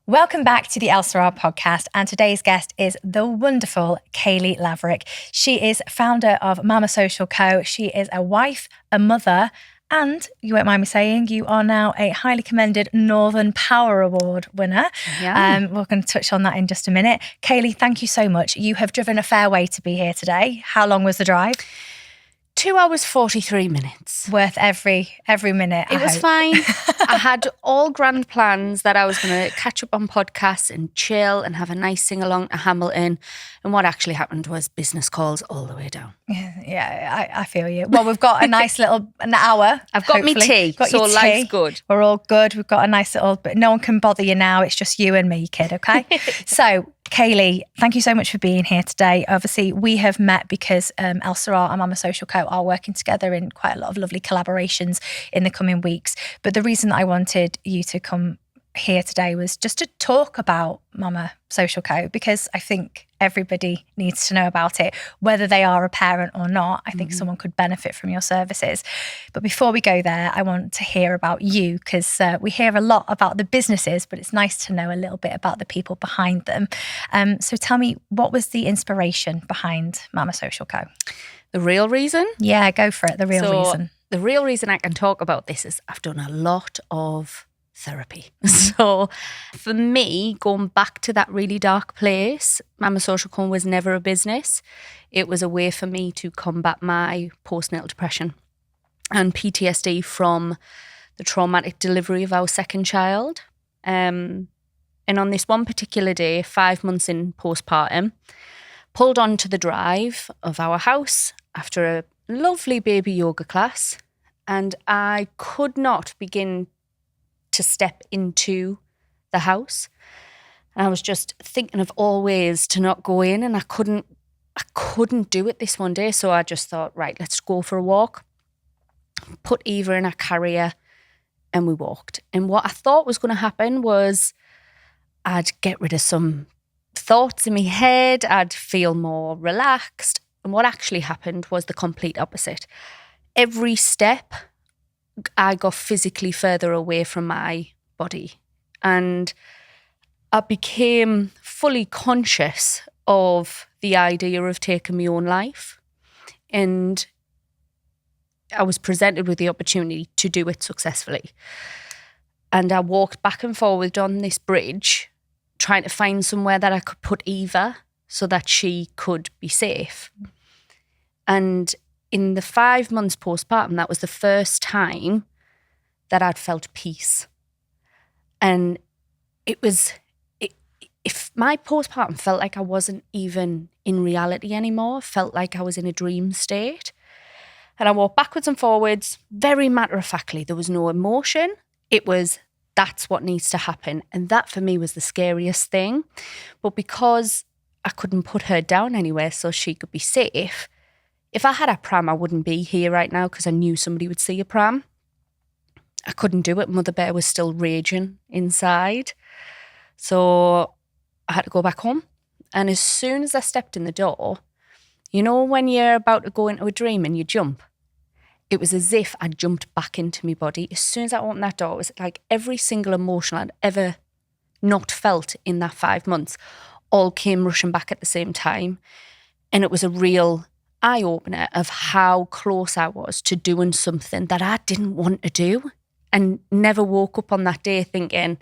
Welcome back to the Elle-Sera podcast, and today's guest is the wonderful Kayleigh Laverick. She is founder of Mama Social Co. She is a wife, a mother, and you won't mind me saying, you are now a highly commended Northern Power Award winner. Yeah. We're going to touch on that in just a minute. Kayleigh, thank you so much. You have driven a fair way to be here today. How long was the drive? 2 hours, 43 minutes. Worth every minute. It was fine. I had all grand plans that I was going to catch up on podcasts and chill and have a nice sing-along to Hamilton. And what actually happened was business calls all the way down. Yeah, I feel you. Well, we've got a nice little, an hour. I've got me tea, so life's good. We're all good. We've got a nice little, but no one can bother you now. It's just you and me, kid, okay? So, Kayleigh, thank you so much for being here today. Obviously, we have met because Elle-Sera and Mama Social Co are working together in quite a lot of lovely collaborations in the coming weeks. But the reason that I wanted you to come here today was just to talk about Mama Social Co, because I think everybody needs to know about it, whether they are a parent or not. I think someone could benefit from your services. But before we go there, I want to hear about you, because we hear a lot about the businesses, but it's nice to know a little bit about the people behind them. So tell me, what was the inspiration behind Mama Social Co? The real reason? Yeah, go for it. The real reason. The real reason I can talk about this is I've done a lot of therapy. So for me, going back to that really dark place, Mama Social Co was never a business. It was a way for me to combat my postnatal depression and PTSD from the traumatic delivery of our second child. And on this one particular day, 5 months in postpartum, pulled onto the drive of our house after a lovely baby yoga class, and I could not begin to step into the house. And I was just thinking of all ways to not go in, and I couldn't do it this one day. So I just thought, right, let's go for a walk. Put Eva in a carrier and we walked. And what I thought was going to happen was I'd get rid of some thoughts in my head. I'd feel more relaxed. And what actually happened was the complete opposite. Every step, I got physically further away from my body, and I became fully conscious of the idea of taking my own life, and I was presented with the opportunity to do it successfully. And I walked back and forward on this bridge trying to find somewhere that I could put Eva so that she could be safe. And in the 5 months postpartum, that was the first time that I'd felt peace. And if my postpartum felt like I wasn't even in reality anymore, felt like I was in a dream state. And I walked backwards and forwards, very matter-of-factly. There was no emotion. It was, that's what needs to happen. And that for me was the scariest thing. But because I couldn't put her down anywhere so she could be safe, if I had a pram, I wouldn't be here right now because I knew somebody would see a pram. I couldn't do it. Mother Bear was still raging inside. So I had to go back home. And as soon as I stepped in the door, you know when you're about to go into a dream and you jump? It was as if I jumped back into my body. As soon as I opened that door, it was like every single emotion I'd ever not felt in that 5 months all came rushing back at the same time. And it was a real eye-opener of how close I was to doing something that I didn't want to do, and never woke up on that day thinking,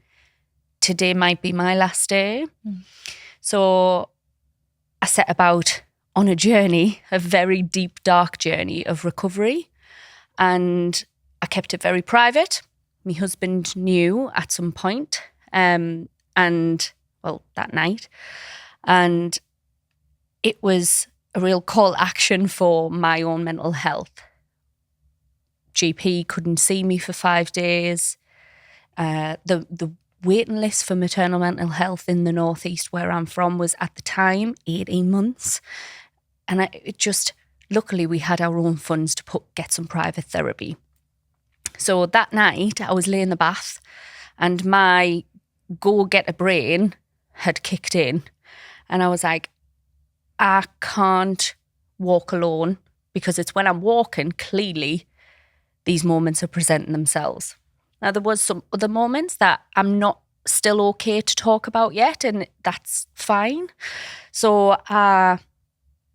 today might be my last day. So I set about on a journey, a very deep, dark journey of recovery, and I kept it very private. My husband knew at some point, that night, and it was a real call to action for my own mental health. GP couldn't see me for 5 days. The waiting list for maternal mental health in the northeast where I'm from was at the time 18 months. And luckily we had our own funds to get some private therapy. So that night I was laying in the bath and my go-getter brain had kicked in. And I was like, I can't walk alone, because it's when I'm walking, clearly these moments are presenting themselves. Now, there was some other moments that I'm not still okay to talk about yet, and that's fine. So I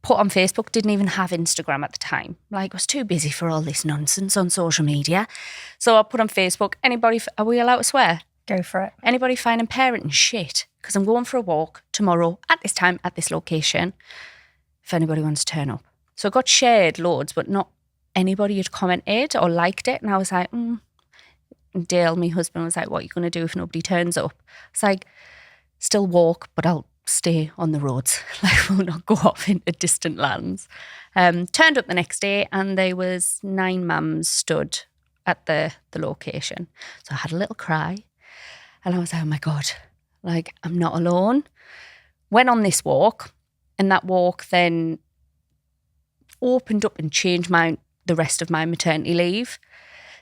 put on Facebook, didn't even have Instagram at the time. Like, I was too busy for all this nonsense on social media. So I put on Facebook, are we allowed to swear? Go for it. Anybody finding parenting shit? Because I'm going for a walk tomorrow at this time, at this location, if anybody wants to turn up. So it got shared loads, but not anybody had commented or liked it. And I was like, And Dale, my husband, was like, what are you going to do if nobody turns up? It's like, still walk, but I'll stay on the roads. Like, we'll not go off into distant lands. Turned up the next day and there was 9 mums stood at the location. So I had a little cry and I was like, oh my God, like, I'm not alone. Went on this walk, and that walk then opened up and changed the rest of my maternity leave.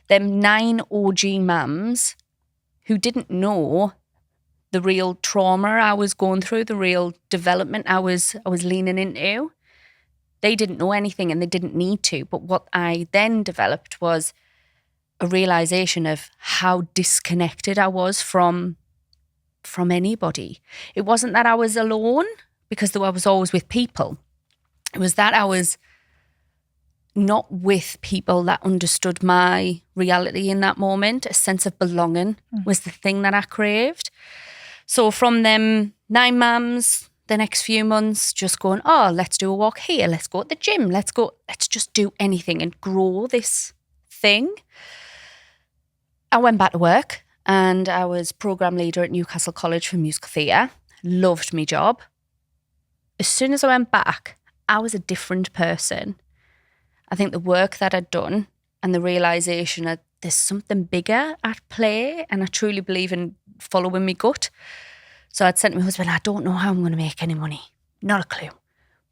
Them 9 OG mums who didn't know the real trauma I was going through, the real development I was leaning into. They didn't know anything and they didn't need to. But what I then developed was a realization of how disconnected I was from anybody. It wasn't that I was alone, because I was always with people. It was that I was not with people that understood my reality in that moment. A sense of belonging was the thing that I craved. So from them 9 mums, the next few months, just going, oh, let's do a walk here. Let's go at the gym. Let's just do anything and grow this thing. I went back to work and I was programme leader at Newcastle College for musical theatre. Loved my job. As soon as I went back, I was a different person. I think the work that I'd done and the realisation that there's something bigger at play, and I truly believe in following my gut. So I'd said to my husband, I don't know how I'm going to make any money. Not a clue.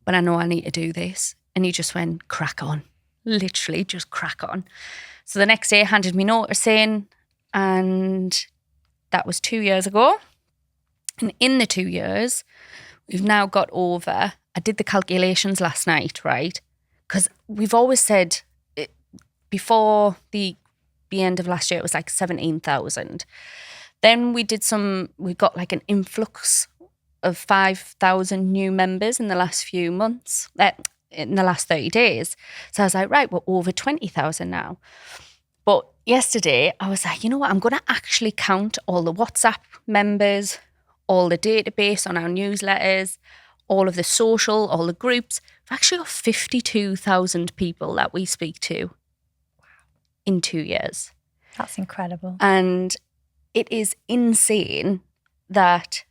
But I know I need to do this. And he just went, crack on. Literally just crack on. So the next day I handed me notice in, and that was 2 years ago. And in the 2 years, we've now got over, I did the calculations last night, right? Because we've always said before the end of last year, it was like 17,000. Then we got like an influx of 5,000 new members in the last few months, in the last 30 days. So I was like, right, we're over 20,000 now. But yesterday I was like, you know what? I'm going to actually count all the WhatsApp members, all the database on our newsletters, all of the social, all the groups. We've actually got 52,000 people that we speak to in 2 years. That's incredible. And it is insane that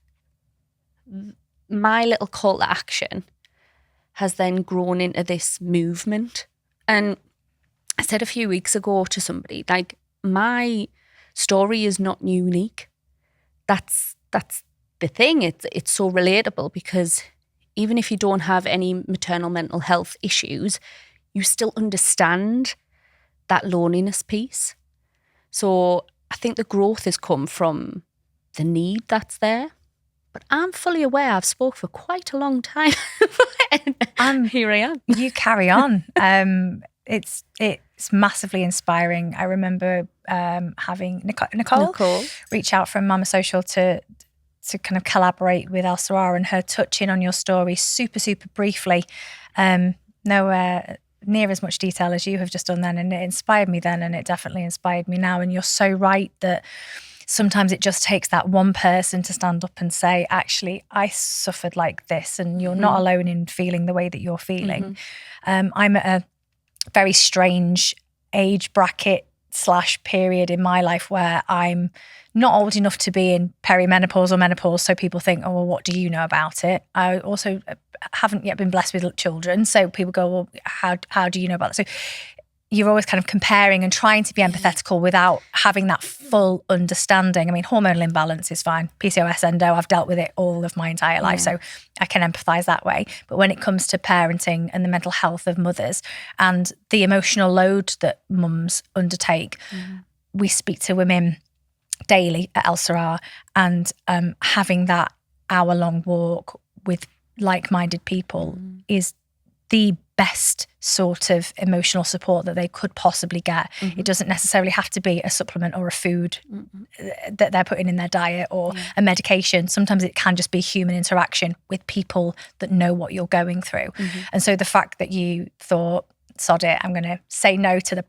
my little call to action has then grown into this movement. And I said a few weeks ago to somebody, like, my story is not unique. That's the thing. It's so relatable, because even if you don't have any maternal mental health issues, you still understand that loneliness piece. So I think the growth has come from the need that's there. But I'm fully aware I've spoke for quite a long time. And here I am. You carry on. It's massively inspiring. I remember having Nicole reach out from Mama Social to kind of collaborate with Elle-Sera, and her touching on your story super, super briefly. Nowhere near as much detail as you have just done then. And it inspired me then, and it definitely inspired me now. And you're so right that sometimes it just takes that one person to stand up and say, actually, I suffered like this, and you're not alone in feeling the way that you're feeling. I'm at a very strange age bracket / period in my life where I'm not old enough to be in perimenopause or menopause, so people think, oh, well, what do you know about it? I also haven't yet been blessed with children, so people go, well, how do you know about that? So you're always kind of comparing and trying to be empathetical without having that full understanding. I mean, hormonal imbalance is fine. PCOS, endo, I've dealt with it all of my entire life, so I can empathise that way. But when it comes to parenting and the mental health of mothers and the emotional load that mums undertake, we speak to women daily at Elle-Sera, and having that hour-long walk with like-minded people is the best sort of emotional support that they could possibly get. It doesn't necessarily have to be a supplement or a food that they're putting in their diet or a medication. Sometimes it can just be human interaction with people that know what you're going through. And so the fact that you thought, sod it, I'm going to say no to the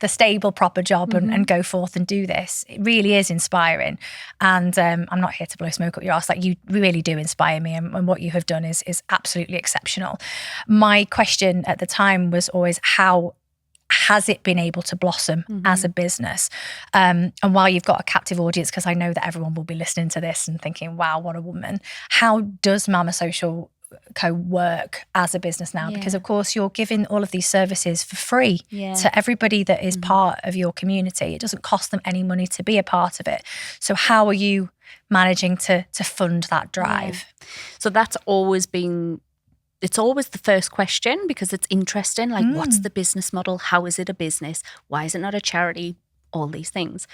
stable, proper job and go forth and do this, it really is inspiring. And I'm not here to blow smoke up your ass. Like, you really do inspire me, and what you have done is absolutely exceptional. My question at the time was always, how has it been able to blossom as a business? And while you've got a captive audience, because I know that everyone will be listening to this and thinking, wow, what a woman. How does Mama Social Co work as a business now? Because of course you're giving all of these services for free to everybody that is part of your community. It doesn't cost them any money to be a part of it. So how are you managing to fund that drive? So that's always been, it's always the first question, because it's interesting. Like, what's the business model? How is it a business? Why is it not a charity? All these things.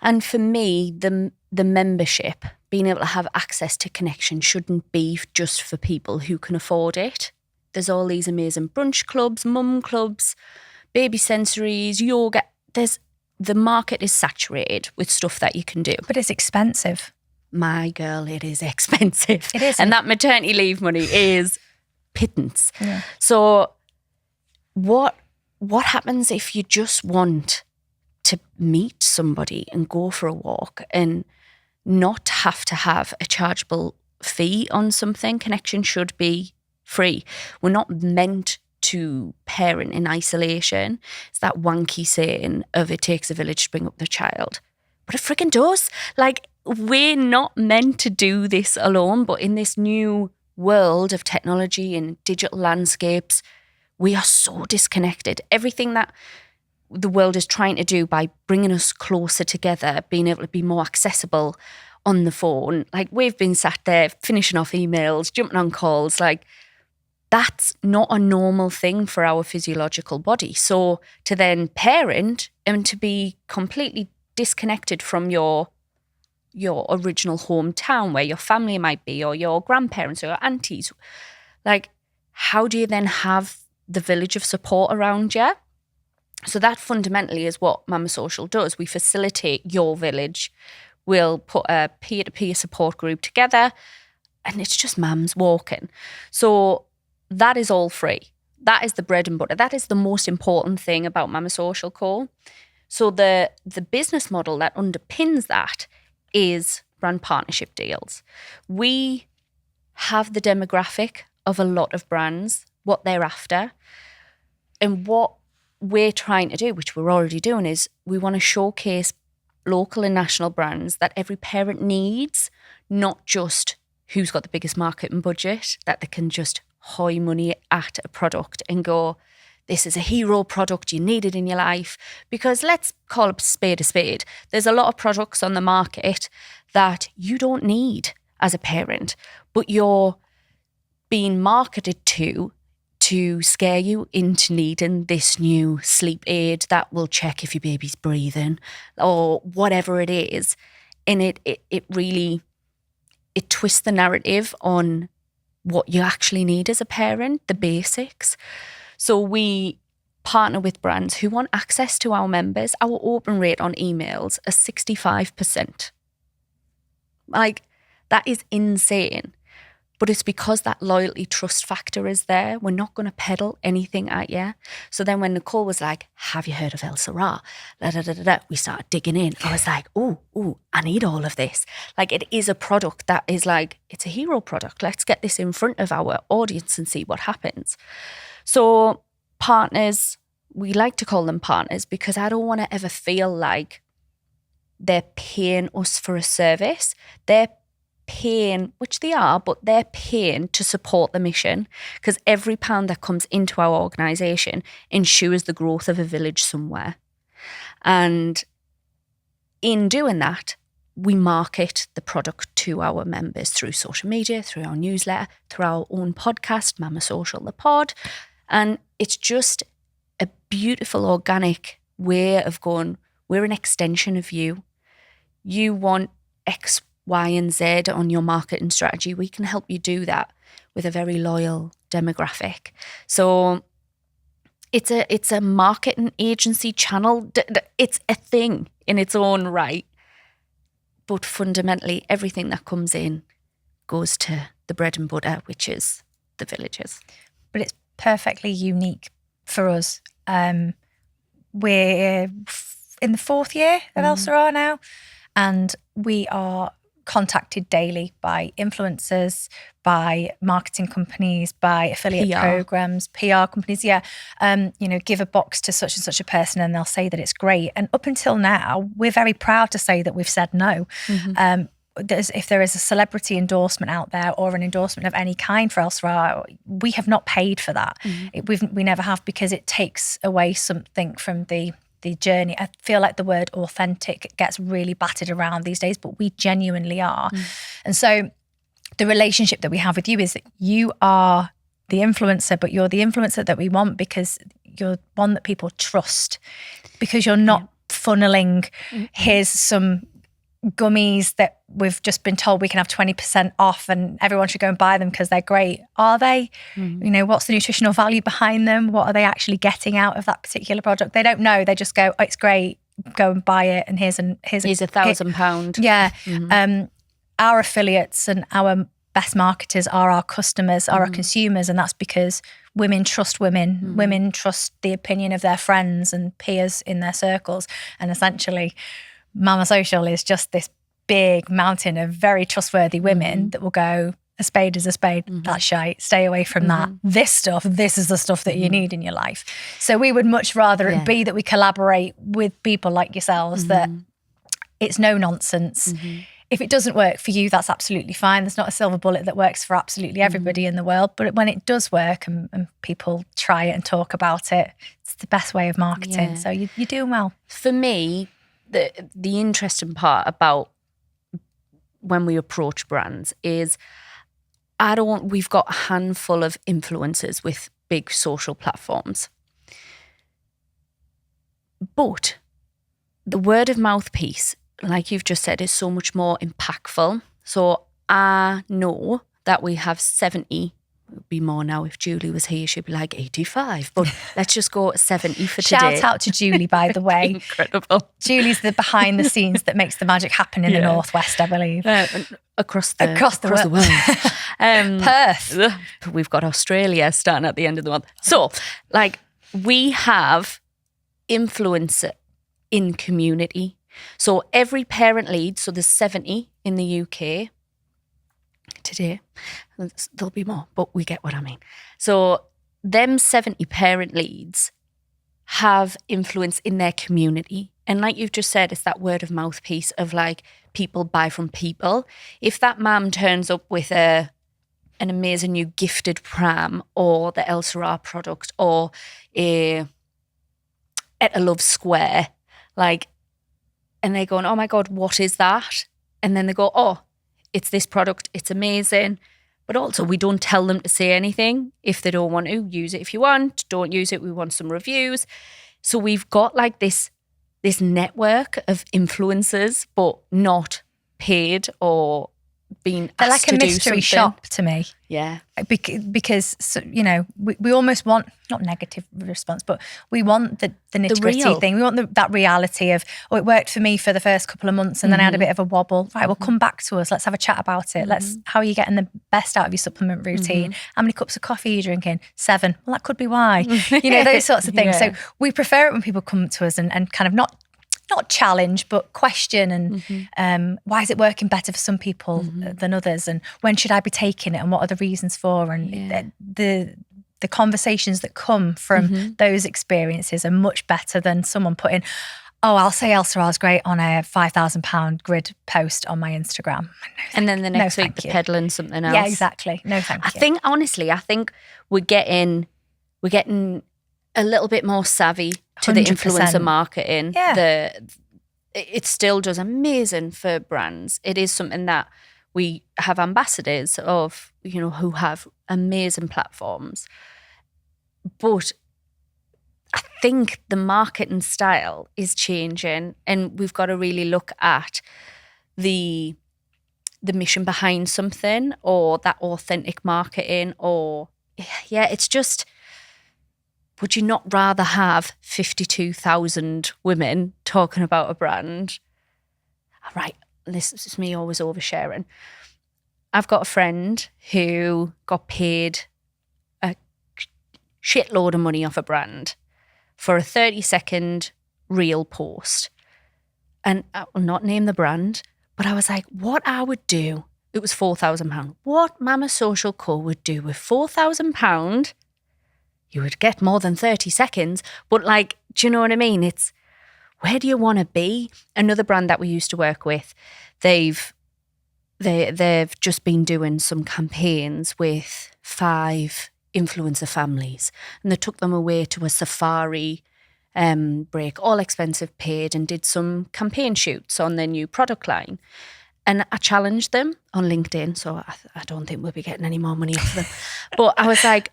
And for me, the membership, being able to have access to connection, shouldn't be just for people who can afford it. There's all these amazing brunch clubs, mum clubs, baby sensories, yoga. The market is saturated with stuff that you can do. But it's expensive. My girl, it is expensive. It is. And that maternity leave money is pittance. Yeah. So what happens if you just want to meet somebody and go for a walk and not have to have a chargeable fee on something? Connection should be free. We're not meant to parent in isolation. It's that wanky saying of it takes a village to bring up the child. But it freaking does. Like, we're not meant to do this alone, but in this new world of technology and digital landscapes, we are so disconnected. Everything that the world is trying to do by bringing us closer together, being able to be more accessible on the phone. Like, we've been sat there finishing off emails, jumping on calls. Like, that's not a normal thing for our physiological body. So to then parent and to be completely disconnected from your original hometown where your family might be, or your grandparents or your aunties, like, how do you then have the village of support around you? So that fundamentally is what Mama Social does. We facilitate your village. We'll put a peer-to-peer support group together, and it's just mums walking. So that is all free. That is the bread and butter. That is the most important thing about Mama Social Co. So the business model that underpins that is brand partnership deals. We have the demographic of a lot of brands, what they're after, and what we're trying to do, which we're already doing, is we want to showcase local and national brands that every parent needs, not just who's got the biggest marketing budget, that they can just hoy money at a product and go, this is a hero product, you need it in your life. Because let's call a spade a spade. There's a lot of products on the market that you don't need as a parent, but you're being marketed to scare you into needing this new sleep aid that will check if your baby's breathing or whatever it is. And it really twists the narrative on what you actually need as a parent, the basics. So we partner with brands who want access to our members. Our open rate on emails is 65%. Like, that is insane. But it's because that loyalty trust factor is there. We're not going to peddle anything at you. So then when Nicole was like, have you heard of Elle-Sera? We started digging in. I was like, ooh, I need all of this. Like, it is a product that is like, it's a hero product. Let's get this in front of our audience and see what happens. So partners, we like to call them partners because I don't want to ever feel like they're paying us for a service. They're paying, which they are, but they're paying to support the mission, because every pound that comes into our organisation ensures the growth of a village somewhere. And in doing that, we market the product to our members through social media, through our newsletter, through our own podcast, Mama Social, the pod. And it's just a beautiful organic way of going, we're an extension of you. You want X, Y, and Z on your marketing strategy. We can help you do that. with a very loyal demographic. So it's a marketing agency channel. It's a thing in its own right. But fundamentally, everything that comes in goes to the bread and butter, which is the villages. But it's perfectly unique for us. We're in the 4th year of Elle-Sera now, and we are contacted daily by influencers, by marketing companies, by affiliate programs, PR companies. Give a box to such and such a person and they'll say that it's great. And up until now, we're very proud to say that we've said no. If there is a celebrity endorsement out there or an endorsement of any kind for Elle-Sera, we have not paid for that. We never have, because it takes away something from the journey. I feel like the word authentic gets really battered around these days, but we genuinely are. And so the relationship that we have with you is that you are the influencer, but you're the influencer that we want because you're one that people trust, because you're not funneling, here's some gummies that we've just been told we can have 20% off and everyone should go and buy them because they're great. Are they? What's the nutritional value behind them? What are they actually getting out of that particular product? They don't know. They just go, oh, it's great, go and buy it, and here's £1,000. Yeah. Our affiliates and our best marketers are our customers, are our consumers, and that's because women trust women. Women trust the opinion of their friends and peers in their circles, and essentially Mama Social is just this big mountain of very trustworthy women that will go, a spade is a spade, that's shite, stay away from that. This is the stuff that you need in your life. So we would much rather it be that we collaborate with people like yourselves, that it's no nonsense. If it doesn't work for you, that's absolutely fine. There's not a silver bullet that works for absolutely everybody in the world. But when it does work and people try it and talk about it, it's the best way of marketing. So you're doing well. For me, the interesting part about when we approach brands is we've got a handful of influencers with big social platforms. But the word of mouth piece, like you've just said, is so much more impactful. So I know that we have 70. It would be more now if Julie was here, she'd be like 85. But let's just go 70 for today. Shout out to Julie, by the way. Incredible. Julie's the behind the scenes that makes the magic happen in the Northwest, I believe. Across the world. Perth. We've got Australia starting at the end of the month. So, we have influencer in community. So every parent lead, so there's 70 in the UK today. There'll be more, but we get what I mean. So them 70 parent leads have influence in their community. And like you've just said, it's that word of mouth piece of people buy from people. If that mum turns up with an amazing new gifted pram or the Elle-Sera product or at a Love Square, and they're going, oh my God, what is that? And then they go, oh, it's this product, it's amazing. But also we don't tell them to say anything. If they don't want to, use it if you want. Don't use it, we want some reviews. So we've got this network of influencers, but not paid or being they're asked like a to do mystery something. shop to me. Yeah. Because we almost want, not negative response, but we want the nitty-gritty thing. We want that reality of, oh, it worked for me for the first couple of months and then I had a bit of a wobble. Right, well, come back to us. Let's have a chat about it. How are you getting the best out of your supplement routine? How many cups of coffee are you drinking? 7. Well, that could be why. Those sorts of things. Yeah. So we prefer it when people come to us and kind of not challenge, but question and why is it working better for some people than others, and when should I be taking it and what are the reasons for, and the conversations that come from those experiences are much better than someone putting, oh, I'll say Elle-Sera is great on a £5,000 grid post on my Instagram. No, and then the next week they're peddling something else. Yeah, exactly. No, thank you. I think we're getting a little bit more savvy to 100%. The influencer marketing. Yeah. It still does amazing for brands. It is something that we have ambassadors of, who have amazing platforms. But I think the marketing style is changing, and we've got to really look at the the mission behind something, or that authentic marketing, or it's just, would you not rather have 52,000 women talking about a brand? Right, this is me always oversharing. I've got a friend who got paid a shitload of money off a brand for a 30-second reel post. And I will not name the brand, but I was like, what I would do, it was £4,000. What Mama Social Co would do with £4,000, you would get more than 30 seconds. But like, do you know what I mean? It's, where do you want to be? Another brand that we used to work with, they've just been doing some campaigns with 5 influencer families, and they took them away to a safari break, all expensive paid, and did some campaign shoots on their new product line. And I challenged them on LinkedIn, so I don't think we'll be getting any more money off them. But I was like,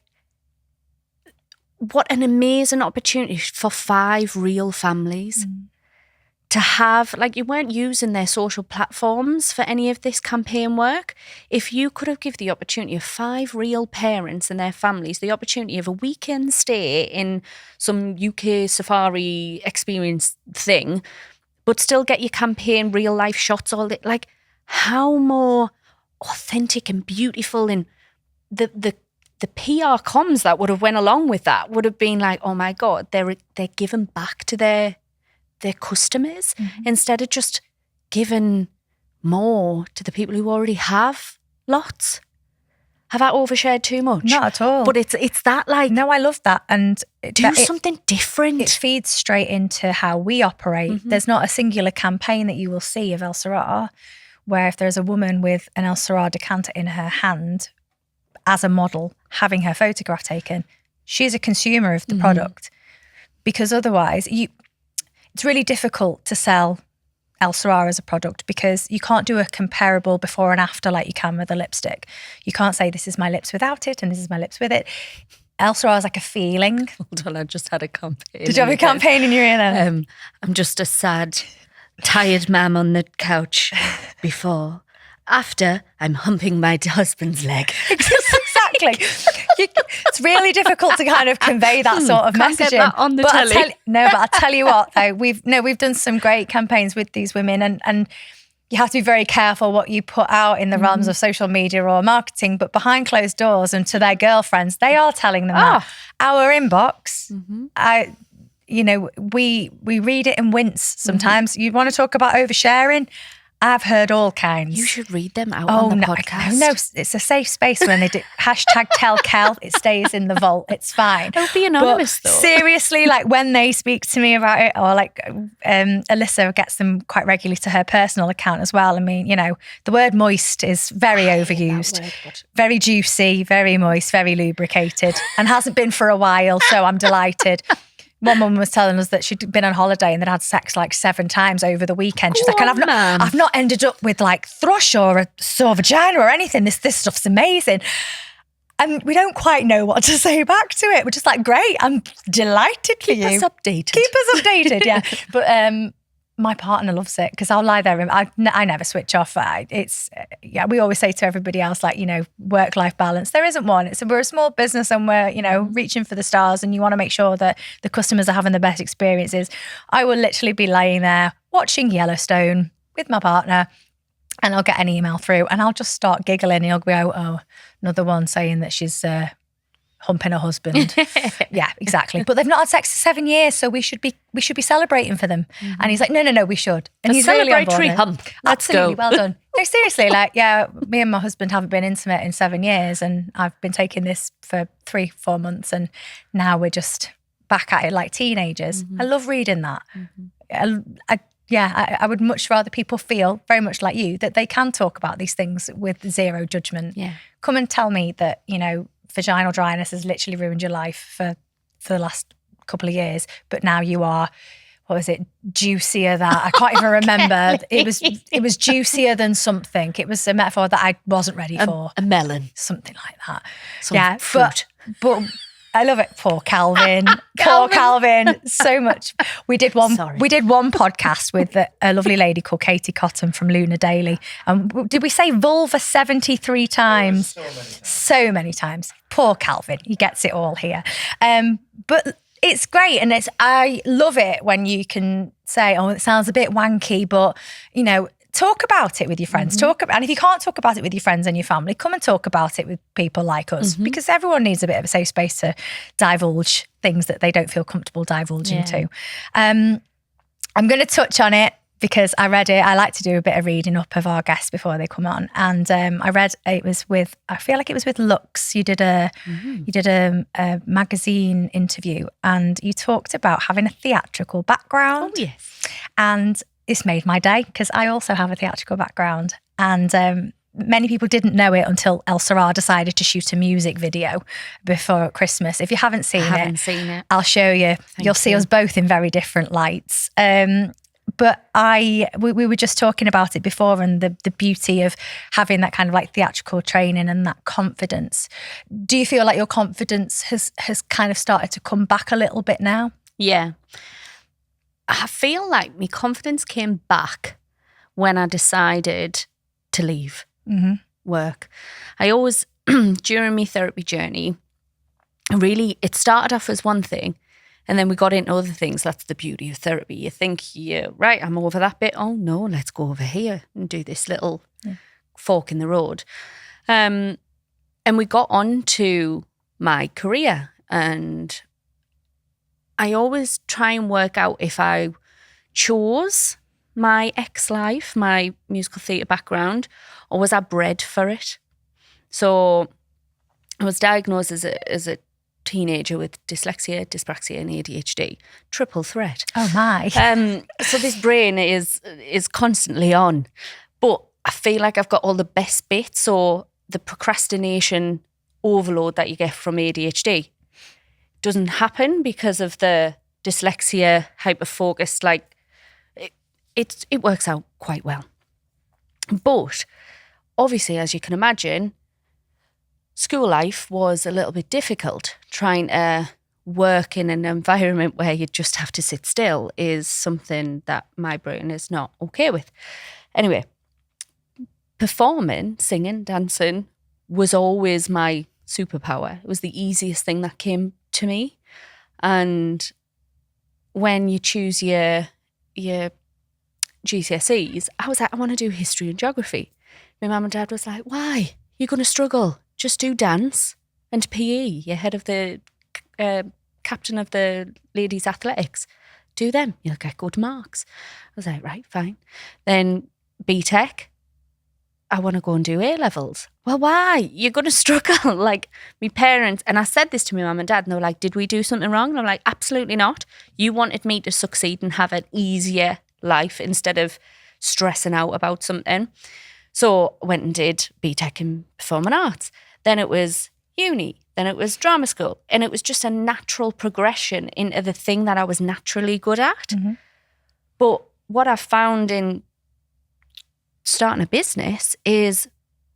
what an amazing opportunity for 5 real families to have, like, you weren't using their social platforms for any of this campaign work. If you could have given the opportunity of 5 real parents and their families the opportunity of a weekend stay in some UK safari experience thing, but still get your campaign real life shots, all that, like, how more authentic and beautiful, and the PR comms that would have went along with that would have been like, oh my God, they're giving back to their customers instead of just giving more to the people who already have lots. Have I overshared too much? Not at all. But it's that, like, no, I love that. And do something different. It feeds straight into how we operate. There's not a singular campaign that you will see of Elle-Sera where if there's a woman with an Elle-Sera decanter in her hand as a model, having her photograph taken, she's a consumer of the product. Because otherwise, it's really difficult to sell Elle-Sera as a product because you can't do a comparable before and after like you can with a lipstick. You can't say this is my lips without it and this is my lips with it. Elle-Sera is like a feeling. Hold on, I just had a campaign. Did you have a campaign in your ear then? I'm just a sad, tired mum on the couch before. After, I'm humping my husband's leg. Exactly. It's really difficult to kind of convey that sort of Can't messaging. get that on the telly. But I'll tell you what, though, we've done some great campaigns with these women, and you have to be very careful what you put out in the realms of social media or marketing, but behind closed doors and to their girlfriends, they are telling them that. Our inbox, we read it and wince sometimes. You want to talk about oversharing? I've heard all kinds. You should read them out on the podcast. No, it's a safe space when they do #TellKel. It stays in the vault. It's fine. Don't be anonymous, though. Seriously, like when they speak to me about it, or like Alyssa gets them quite regularly to her personal account as well. I mean, the word moist is very overused. Very juicy, very moist, very lubricated, and hasn't been for a while, so I'm delighted. One woman was telling us that she'd been on holiday and they'd had sex like 7 times over the weekend. She's like, and I've not ended up with like thrush or a sore vagina or anything. This stuff's amazing. And we don't quite know what to say back to it. We're just like, great, I'm delighted for you. Keep us updated. Keep us updated, yeah. But my partner loves it because I'll lie there and I never switch off. We always say to everybody else, like, work-life balance. There isn't one. We're a small business and we're, reaching for the stars, and you want to make sure that the customers are having the best experiences. I will literally be laying there watching Yellowstone with my partner, and I'll get an email through and I'll just start giggling and he'll go, oh, another one saying that she's humping her husband. Yeah, exactly. But they've not had sex for 7 years, so we should be celebrating for them. And he's like, no, we should. And he's really on board. Celebratory hump. Let's Absolutely, go. well done. No, seriously, like, yeah, me and my husband haven't been intimate in 7 years, and I've been taking this for 3-4 months, and now we're just back at it like teenagers. I love reading that. I would much rather people feel very much like you, that they can talk about these things with zero judgment. Yeah. Come and tell me that, vaginal dryness has literally ruined your life for the last couple of years, but now you are, what was it, juicier that I can't even remember. It was juicier than something. It was a metaphor that I wasn't ready for. A melon. Something like that. Some fruit. But I love it. Poor Calvin. Poor Calvin. So much. We did one podcast with a lovely lady called Katie Cotton from Luna Daily. Did we say vulva 73 times? So many times. Poor Calvin. He gets it all here. But it's great. And I love it when you can say, oh, it sounds a bit wanky, but, you know, talk about it with your friends. And if you can't talk about it with your friends and your family, come and talk about it with people like us, because everyone needs a bit of a safe space to divulge things that they don't feel comfortable divulging to. I'm going to touch on it because I read it. I like to do a bit of reading up of our guests before they come on. And I read I feel like it was with Lux. You did a magazine interview and you talked about having a theatrical background. Oh, yes. And this made my day because I also have a theatrical background, and many people didn't know it until Elle-Sera decided to shoot a music video before Christmas. If you haven't seen it, I'll show you. You'll see us both in very different lights. But we were just talking about it before, and the beauty of having that kind of like theatrical training and that confidence. Do you feel like your confidence has kind of started to come back a little bit now? Yeah. I feel like my confidence came back when I decided to leave work. I always, during my therapy journey, really, it started off as one thing and then we got into other things. That's the beauty of therapy. You think, right, I'm over that bit. Oh no, let's go over here and do this little fork in the road. And we got on to my career, and I always try and work out if I chose my ex-life, my musical theatre background, or was I bred for it? So I was diagnosed as a teenager with dyslexia, dyspraxia and ADHD. Triple threat. Oh my. So this brain is constantly on. But I feel like I've got all the best bits, so the procrastination overload that you get from ADHD doesn't happen because of the dyslexia, hyper-focused, like it works out quite well. But obviously, as you can imagine, school life was a little bit difficult. Trying to work in an environment where you just have to sit still is something that my brain is not okay with. Anyway, performing, singing, dancing was always my superpower. It was the easiest thing that came to me. And when you choose your GCSEs, I was like, I want to do history and geography. My mum and dad was like, why? You're going to struggle. Just do dance and PE. You're head of the captain of the ladies' athletics. Do them. You'll get good marks. I was like, right, fine. Then BTEC. I want to go and do A-levels. Well, why? You're going to struggle. Like, my parents, and I said this to my mum and dad, and they were like, did we do something wrong? And I'm like, absolutely not. You wanted me to succeed and have an easier life instead of stressing out about something. So I went and did BTEC in Performing Arts. Then it was uni. Then it was drama school. And it was just a natural progression into the thing that I was naturally good at. But what I found in starting a business is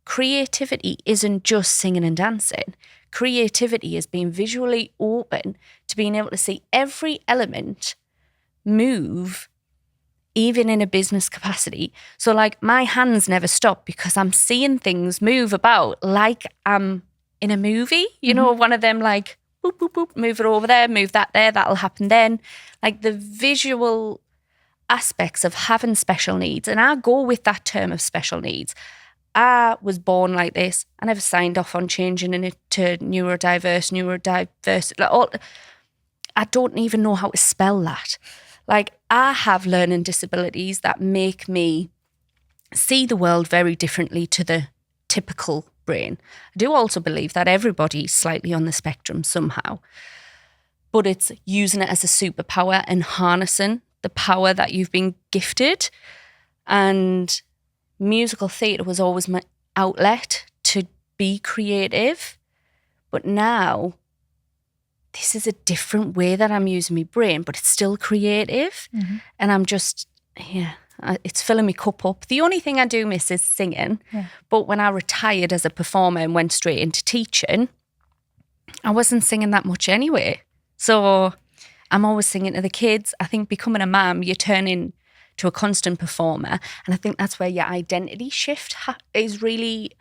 creativity isn't just singing and dancing. Creativity is being visually open to being able to see every element move, even in a business capacity. So like my hands never stop because I'm seeing things move about like I'm in a movie, you know, one of them like, boop, boop, boop, move it over there, move that there, that'll happen then. Like the visual aspects of having special needs. And I go with that term of special needs. I was born like this. I never signed off on changing it to neurodiverse. I don't even know how to spell that. Like I have learning disabilities that make me see the world very differently to the typical brain. I do also believe that everybody's slightly on the spectrum somehow, but it's using it as a superpower and harnessing the power that you've been gifted. And musical theatre was always my outlet to be creative. But now this is a different way that I'm using my brain, but it's still creative. And I'm just, it's filling me cup up. The only thing I do miss is singing. But when I retired as a performer and went straight into teaching, I wasn't singing that much anyway. So I'm always singing to the kids. I think becoming a mum, you turn into a constant performer. And I think that's where your identity shift is really,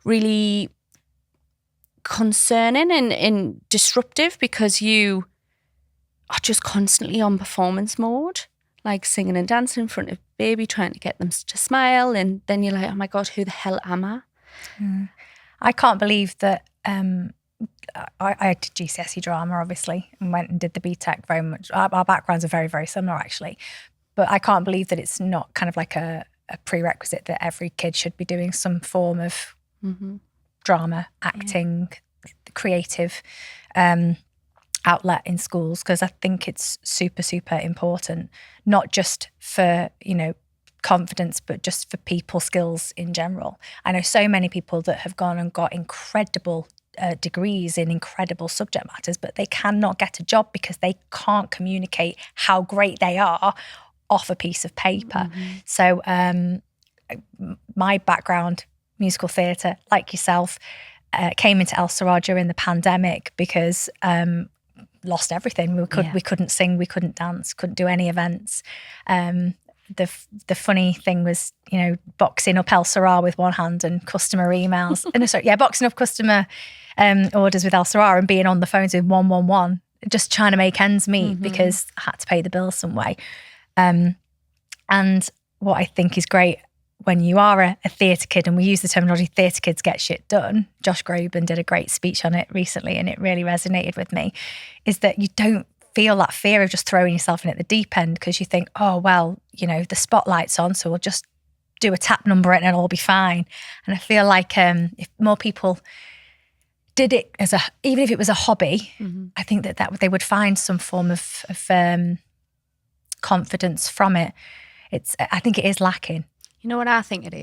really concerning and disruptive, because you are just constantly on performance mode, like singing and dancing in front of baby, trying to get them to smile. And then you're like, oh my God, who the hell am I? I can't believe that I did GCSE drama, obviously, and went and did the BTEC very much. Our backgrounds are very, very similar, actually. But I can't believe that it's not kind of like a prerequisite that every kid should be doing some form of drama, acting, creative outlet in schools, because I think it's super, super important, not just for, confidence, but just for people skills in general. I know so many people that have gone and got incredible degrees in incredible subject matters, but they cannot get a job because they can't communicate how great they are off a piece of paper. So my background, musical theatre, like yourself, came into Elle-Sera during the pandemic because lost everything. We couldn't sing, we couldn't dance, couldn't do any events. The funny thing was, boxing up Elle-Sera with one hand and customer emails. Boxing up customer orders with Elle-Sera and being on the phones with 111, just trying to make ends meet because I had to pay the bills some way. And what I think is great when you are a theatre kid, and we use the terminology theatre kids get shit done. Josh Groban did a great speech on it recently and it really resonated with me, is that you don't feel that fear of just throwing yourself in at the deep end because you think, oh, well, the spotlight's on, so we'll just do a tap number and it'll all be fine. And I feel like if more people did it even if it was a hobby, I think that they would find some form of confidence from it. I think it is lacking. You know what I think it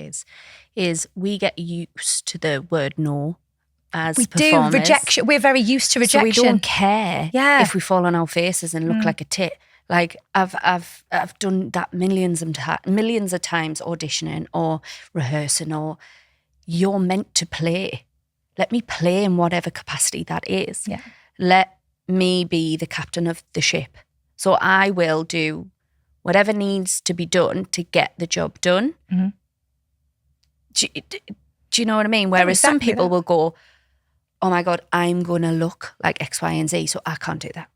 is we get used to the word no as performers. Do rejection. We're very used to rejection. So we don't care if we fall on our faces and look like a tit. Like I've done that millions of times, auditioning or rehearsing, or you're meant to play. Let me play in whatever capacity that is. Yeah. Let me be the captain of the ship. So I will do whatever needs to be done to get the job done. Do you know what I mean? Whereas some people will go, oh my God, I'm going to look like X, Y, and Z, so I can't do that.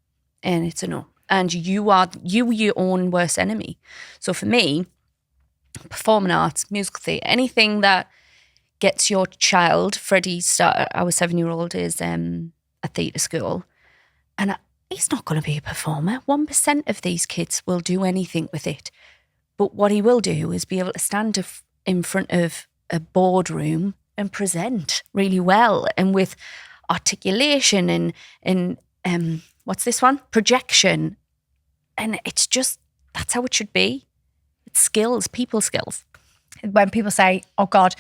And it's a no. And you are your own worst enemy. So for me, performing arts, musical theatre, anything that gets your child, Freddie, our 7-year-old, is at theatre school, and he's not going to be a performer. 1% of these kids will do anything with it. But what he will do is be able to stand in front of a boardroom and present really well and with articulation and what's this one? Projection. And it's just, that's how it should be. It's skills, people skills. When people say, oh God,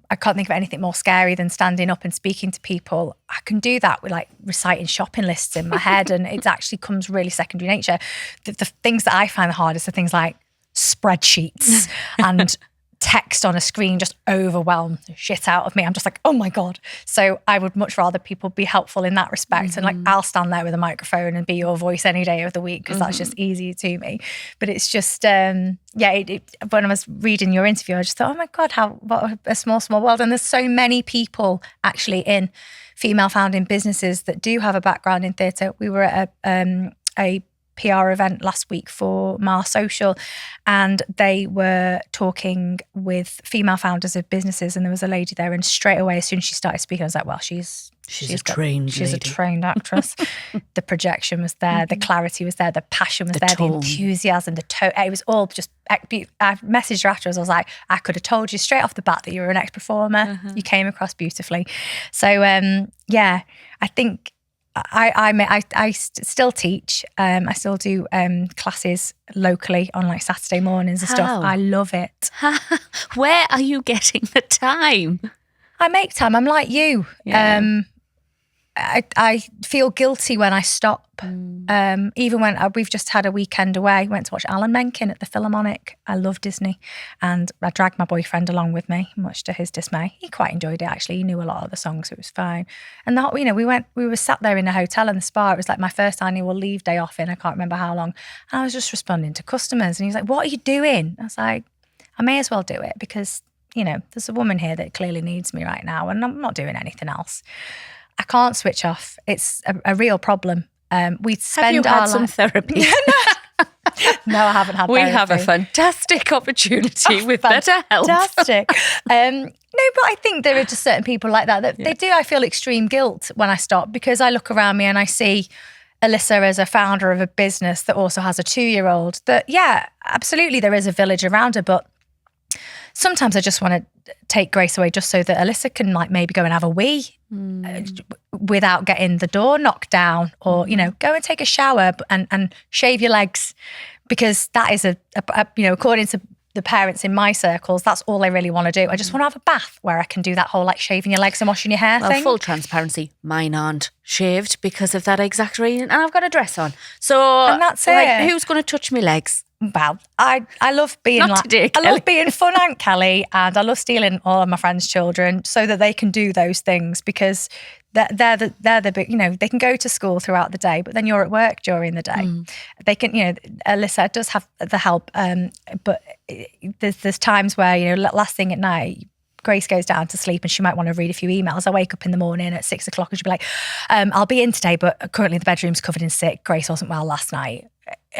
I can't think of anything more scary than standing up and speaking to people, I can do that with like reciting shopping lists in my head, and it actually comes really secondary nature. The things that I find the hardest are things like spreadsheets and text on a screen just overwhelm the shit out of me. I'm just like, oh my God. So I would much rather people be helpful in that respect. And like, I'll stand there with a microphone and be your voice any day of the week because that's just easier to me. But it's just, when I was reading your interview, I just thought, oh my God, what a small, small world. And there's so many people actually in female founding businesses that do have a background in theatre. We were at a PR event last week for Mars Social, and they were talking with female founders of businesses, and there was a lady there, and straight away as soon as she started speaking, I was like, well, she's a trained actress. The projection was there, the clarity was there, the passion was there, the enthusiasm, the tone. It was all just, I messaged her afterwards. I was like, I could have told you straight off the bat that you were an ex-performer. You came across beautifully. So I think I still teach. I still do classes locally on like Saturday mornings and stuff. I love it. Where are you getting the time? I make time. I'm like you. Yeah. I feel guilty when I stop. Even when we've just had a weekend away, went to watch Alan Menken at the Philharmonic. I love Disney, and I dragged my boyfriend along with me, much to his dismay. He quite enjoyed it actually. He knew a lot of the songs, so it was fine. And we were sat there in a hotel in the spa. It was like my first annual leave day off in I can't remember how long. And I was just responding to customers, and he was like, "What are you doing?" I was like, "I may as well do it because there's a woman here that clearly needs me right now, and I'm not doing anything else." I can't switch off. It's a real problem. We spend Have you had some therapy? No, I haven't had We therapy. have a fantastic opportunity with better health. Fantastic. No, but I think there are just certain people like that they do. I feel extreme guilt when I stop because I look around me and I see Elle-Sera as a founder of a business that also has a 2-year-old that, yeah, absolutely there is a village around her, but sometimes I just want to take Grace away just so that Elle-Sera can maybe go and have a wee without getting the door knocked down, or go and take a shower and shave your legs, because that is according to the parents in my circles, that's all I really want to do. I just want to have a bath where I can do that whole shaving your legs and washing your hair thing. Full transparency, mine aren't shaved because of that exact reason, and I've got a dress on. So and that's it. Who's going to touch my legs? Well, I love being today, I love being fun Aunt Kelly, and I love stealing all of my friends' children so that they can do those things, because they're the big, they can go to school throughout the day, but then you're at work during the day. They can, Elle-Sera does have the help, but there's times where, last thing at night, Grace goes down to sleep and she might want to read a few emails. I wake up in the morning at 6 o'clock and she'll be like, I'll be in today, but currently the bedroom's covered in sick. Grace wasn't well last night.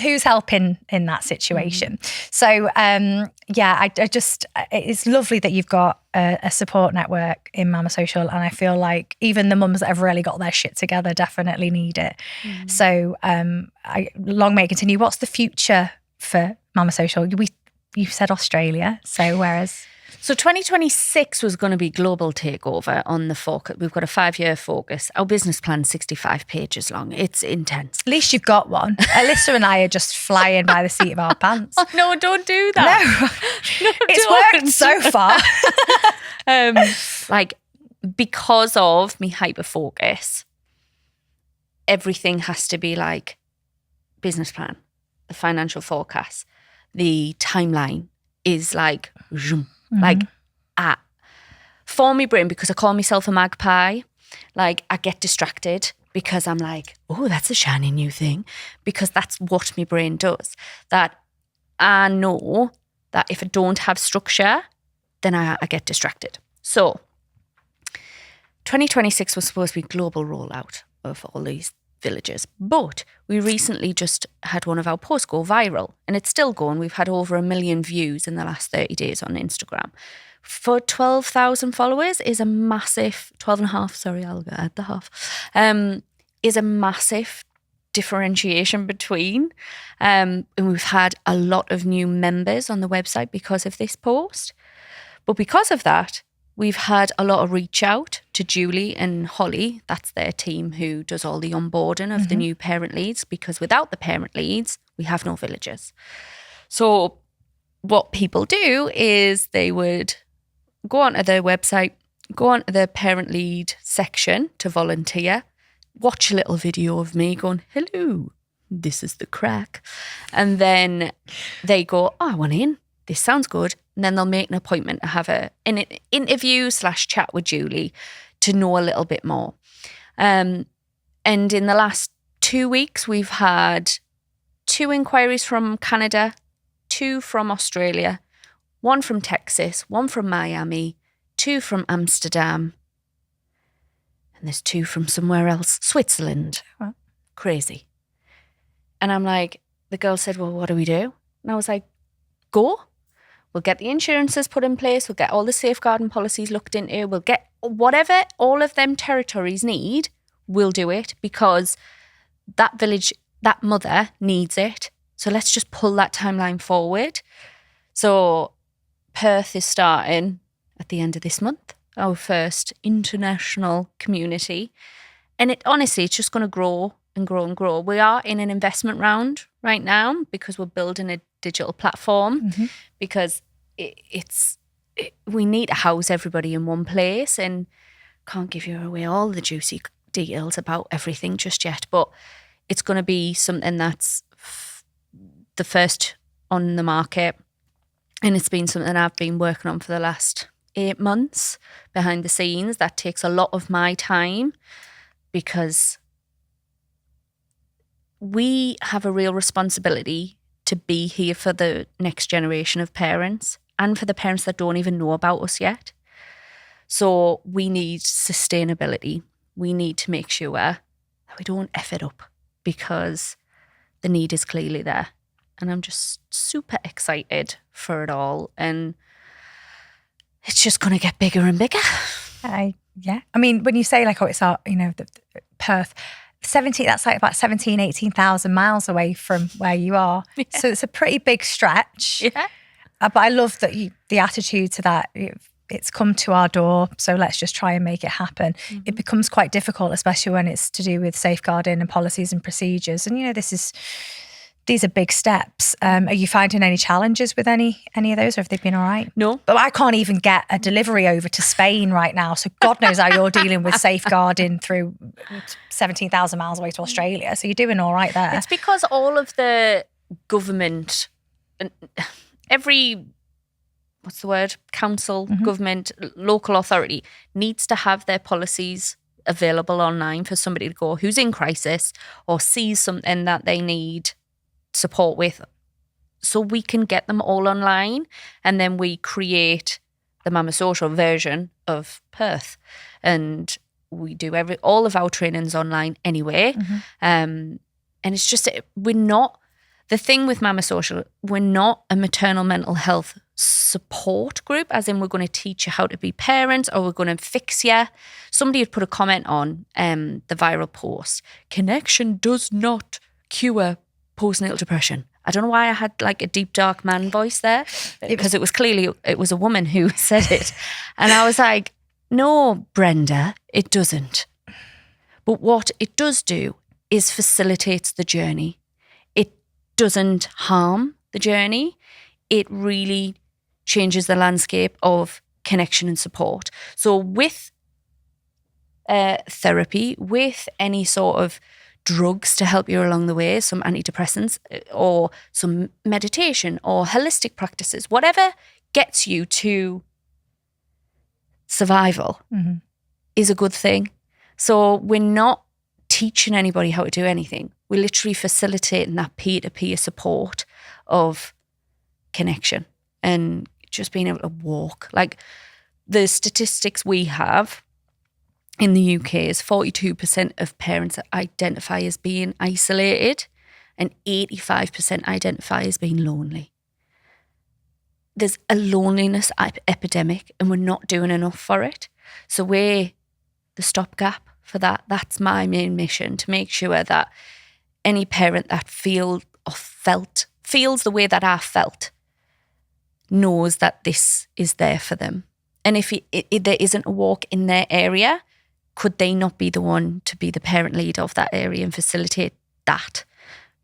Who's helping in that situation? So, I just, it's lovely that you've got a support network in Mama Social, and I feel like even the mums that have really got their shit together definitely need it. So, long may it continue. What's the future for Mama Social? You said Australia, so whereas... So 2026 was going to be global takeover on the focus. We've got a 5-year focus. Our business plan's 65 pages long. It's intense. At least you've got one. Elle-Sera and I are just flying by the seat of our pants. Oh, no, don't do that. No, it's worked so far. Because of me hyper focus, everything has to be like business plan, the financial forecast, the timeline is like zoom. For me brain, because I call myself a magpie, I get distracted because I'm like, oh, that's a shiny new thing, because that's what my brain does. That I know that if I don't have structure, then I get distracted. So 2026 was supposed to be global rollout of all these villages, but we recently just had one of our posts go viral, and it's still going. We've had over 1 million views in the last 30 days on Instagram. For 12,000 followers is a massive, 12.5, sorry, I'll add the half, is a massive differentiation between. And we've had a lot of new members on the website because of this post. But because of that, we've had a lot of reach out to Julie and Holly. That's their team who does all the onboarding of the new parent leads, because without the parent leads, we have no villages. So what people do is they would go onto their website, go onto the parent lead section to volunteer, watch a little video of me going, hello, this is the crack. And then they go, oh, I want in. This sounds good. And then they'll make an appointment to have an interview/chat with Julie to know a little bit more. And in the last 2 weeks, we've had 2 inquiries from Canada, 2 from Australia, 1 from Texas, 1 from Miami, 2 from Amsterdam, and there's 2 from somewhere else, Switzerland. Wow. Crazy. And I'm like, the girl said, well, what do we do? And I was like, go. We'll get the insurances put in place. We'll get all the safeguarding policies looked into. We'll get whatever all of them territories need, we'll do it, because that village, that mother needs it. So let's just pull that timeline forward. So Perth is starting at the end of this month, our first international community. And honestly, it's just going to grow and grow and grow. We are in an investment round right now because we're building a digital platform, because we need to house everybody in one place, and can't give you away all the juicy details about everything just yet, but it's going to be something that's the first on the market. And it's been something I've been working on for the last 8 months behind the scenes. That takes a lot of my time because we have a real responsibility to be here for the next generation of parents and for the parents that don't even know about us yet. So we need sustainability. We need to make sure that we don't F it up because the need is clearly there. And I'm just super excited for it all. And it's just going to get bigger and bigger. Yeah. I mean, when you say like, oh, it's our, the Perth, 17, that's like about 17, 18,000 miles away from where you are. Yeah. So it's a pretty big stretch. Yeah. But I love that the attitude to that, it's come to our door, so let's just try and make it happen. Mm-hmm. It becomes quite difficult, especially when it's to do with safeguarding and policies and procedures. And, these are big steps. Are you finding any challenges with any of those, or have they been all right? No. But I can't even get a delivery over to Spain right now. So God knows how you're dealing with safeguarding through 17,000 miles away to Australia. So you're doing all right there. It's because all of the government, every, council, mm-hmm. government, local authority needs to have their policies available online for somebody to go who's in crisis or sees something that they need support with, so we can get them all online, and then we create the Mama Social version of Perth, and we do all of our trainings online anyway. Mm-hmm. And it's just, we're not, the thing with Mama Social, we're not a maternal mental health support group, as in we're going to teach you how to be parents or we're going to fix you. Somebody had put a comment on the viral post, connection does not cure postnatal depression. I don't know why I had like a deep dark man voice there, because it was a woman who said it. And I was like, no, Brenda, it doesn't. But what it does do is facilitates the journey. It doesn't harm the journey. It really changes the landscape of connection and support. So with therapy, with any sort of drugs to help you along the way, some antidepressants or some meditation or holistic practices, whatever gets you to survival, mm-hmm. is a good thing. So we're not teaching anybody how to do anything. We're literally facilitating that peer-to-peer support of connection and just being able to walk. Like the statistics we have in the UK is 42% of parents identify as being isolated and 85% identify as being lonely. There's a loneliness epidemic and we're not doing enough for it. So we're the stopgap for that. That's my main mission, to make sure that any parent that feels the way that I felt knows that this is there for them. And if there isn't a walk in their area, could they not be the one to be the parent leader of that area and facilitate that?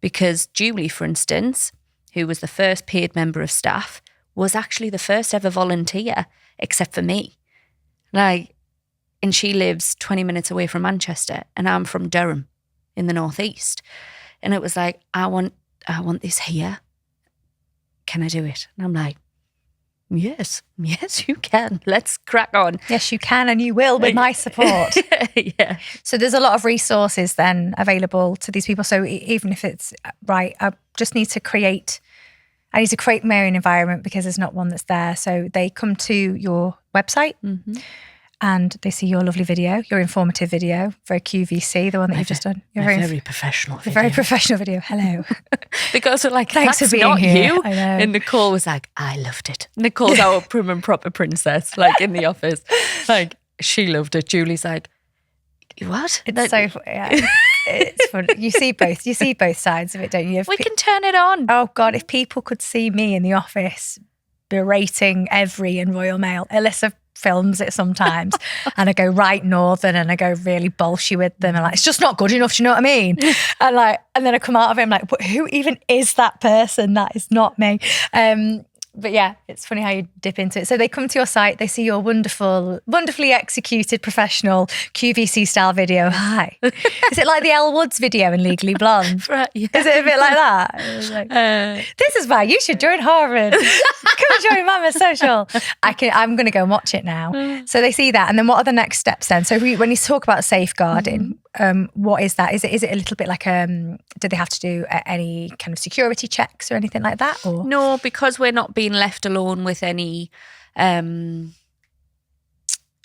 Because Julie, for instance, who was the first paid member of staff, was actually the first ever volunteer, except for me. And she lives 20 minutes away from Manchester, and I'm from Durham in the northeast. And it was like, I want this here. Can I do it? And I'm like, yes, you can. Let's crack on. Yes, you can, and you will with my support. Yeah. So there's a lot of resources then available to these people. So even if it's right, I need to create my own environment because there's not one that's there. So they come to your website, mm-hmm. and they see your lovely video, your informative video, very QVC, the one that you've just done. Your very professional video. Very professional video. Hello. Because we're like, thanks that's for being not here. You. I know. And Nicole was like, I loved it. Nicole's our prim and proper princess, like in the office. Like, she loved it. Julie's like, what? It's it's fun. You see both sides of it, don't you? We can turn it on. Oh God, if people could see me in the office berating every in Royal Mail, Alyssa films it sometimes and I go right northern and I go really bolshy with them and like, it's just not good enough, do you know what I mean? And then I come out of it, I'm like, who even is that person? That is not me. But yeah, it's funny how you dip into it. So they come to your site, they see your wonderfully executed professional QVC style video. Hi. Is it like the Elle Woods video in Legally Blonde? Right, yeah. Is it a bit like that? It was like, this is why you should join Harvard. Come join Mama Social. I'm going to go and watch it now. So they see that. And then what are the next steps then? So when you talk about safeguarding, what is that? Is it a little bit like, do they have to do any kind of security checks or anything like that? Or No, because we're not being left alone with any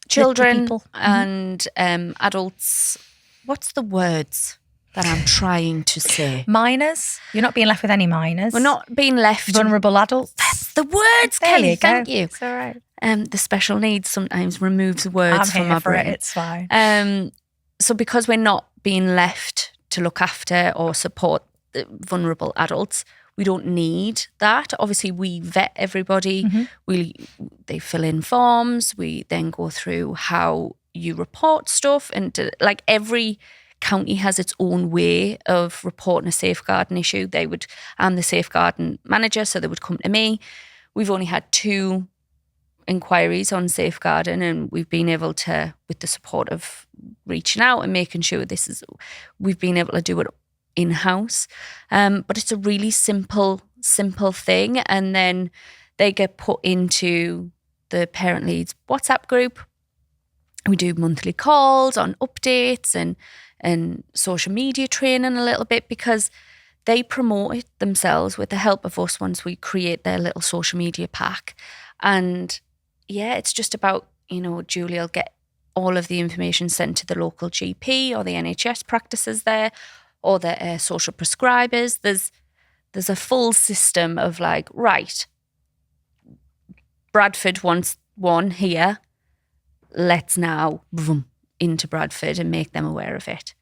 children and adults. What's the words that I'm trying to say? Minors? You're not being left with any minors. We're not being left. Vulnerable adults. That's the words, There Kelly. you go. Thank you. It's all right. The special needs sometimes removes words I'm from my here for brain. it. It's fine. So because we're not being left to look after or support the vulnerable adults, we don't need that. Obviously, we vet everybody. They fill in forms. We then go through how you report stuff. And like every county has its own way of reporting a safeguarding issue. I'm the safeguarding manager, so they would come to me. We've only had 2 inquiries on safeguarding, and we've been able to, with the support of reaching out and making sure we've been able to do it in-house. But it's a really simple thing. And then they get put into the Parent Leads WhatsApp group. We do monthly calls on updates and social media training a little bit, because they promote it themselves with the help of us once we create their little social media pack. And yeah, it's just about, Julie will get all of the information sent to the local GP or the NHS practices there, or the social prescribers. There's a full system of like, right, Bradford wants one here. Let's now boom, into Bradford and make them aware of it.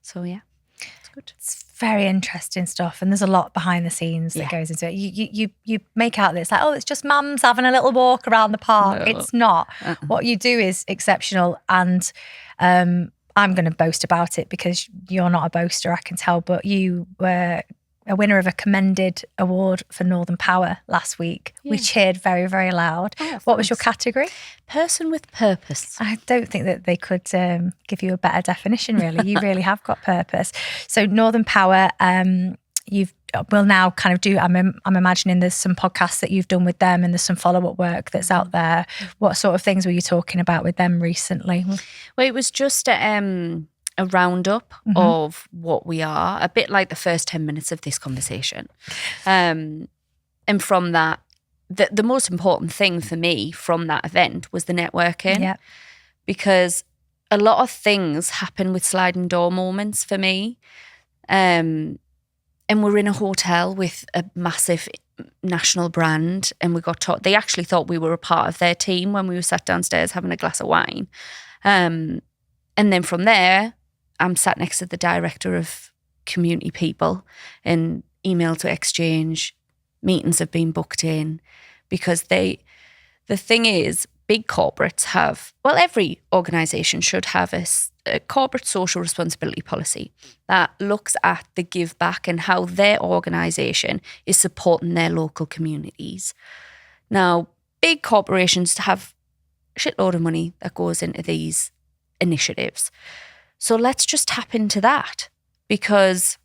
So yeah, it's good. It's very interesting stuff, and there's a lot behind the scenes that goes into it. You make out that it's like, oh, it's just mums having a little walk around the park. No. It's not. What you do is exceptional, and I'm going to boast about it because you're not a boaster, I can tell, but you were a winner of a commended award for Northern Power last week. Yeah. We cheered very, very loud. Oh, what was your category? Person with purpose. I don't think that they could give you a better definition, really. You really have got purpose. So Northern Power, will now kind of do, I'm imagining there's some podcasts that you've done with them, and there's some follow-up work that's out there. What sort of things were you talking about with them recently? Well, it was just a roundup of what we are, a bit like the first 10 minutes of this conversation. And from that, the most important thing for me from that event was the networking. Yeah. Because a lot of things happen with sliding door moments for me. And we're in a hotel with a massive national brand, and we got taught, they actually thought we were a part of their team when we were sat downstairs having a glass of wine. And then from there, I'm sat next to the director of community people, and email to exchange, meetings have been booked in, because the thing is, big corporates have, well, every organisation should have a corporate social responsibility policy that looks at the give back and how their organisation is supporting their local communities. Now, big corporations have a shitload of money that goes into these initiatives. So let's just tap into that, because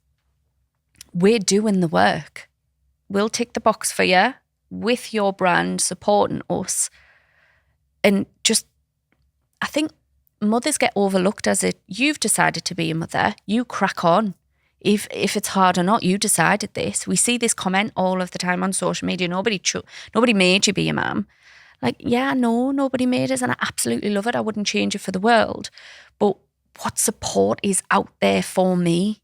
we're doing the work. We'll tick the box for you with your brand supporting us. And just, I think mothers get overlooked as you've decided to be a mother, you crack on. If it's hard or not, you decided this. We see this comment all of the time on social media. Nobody made you be a mum. Like, yeah, no, nobody made us, and I absolutely love it. I wouldn't change it for the world. But what support is out there for me?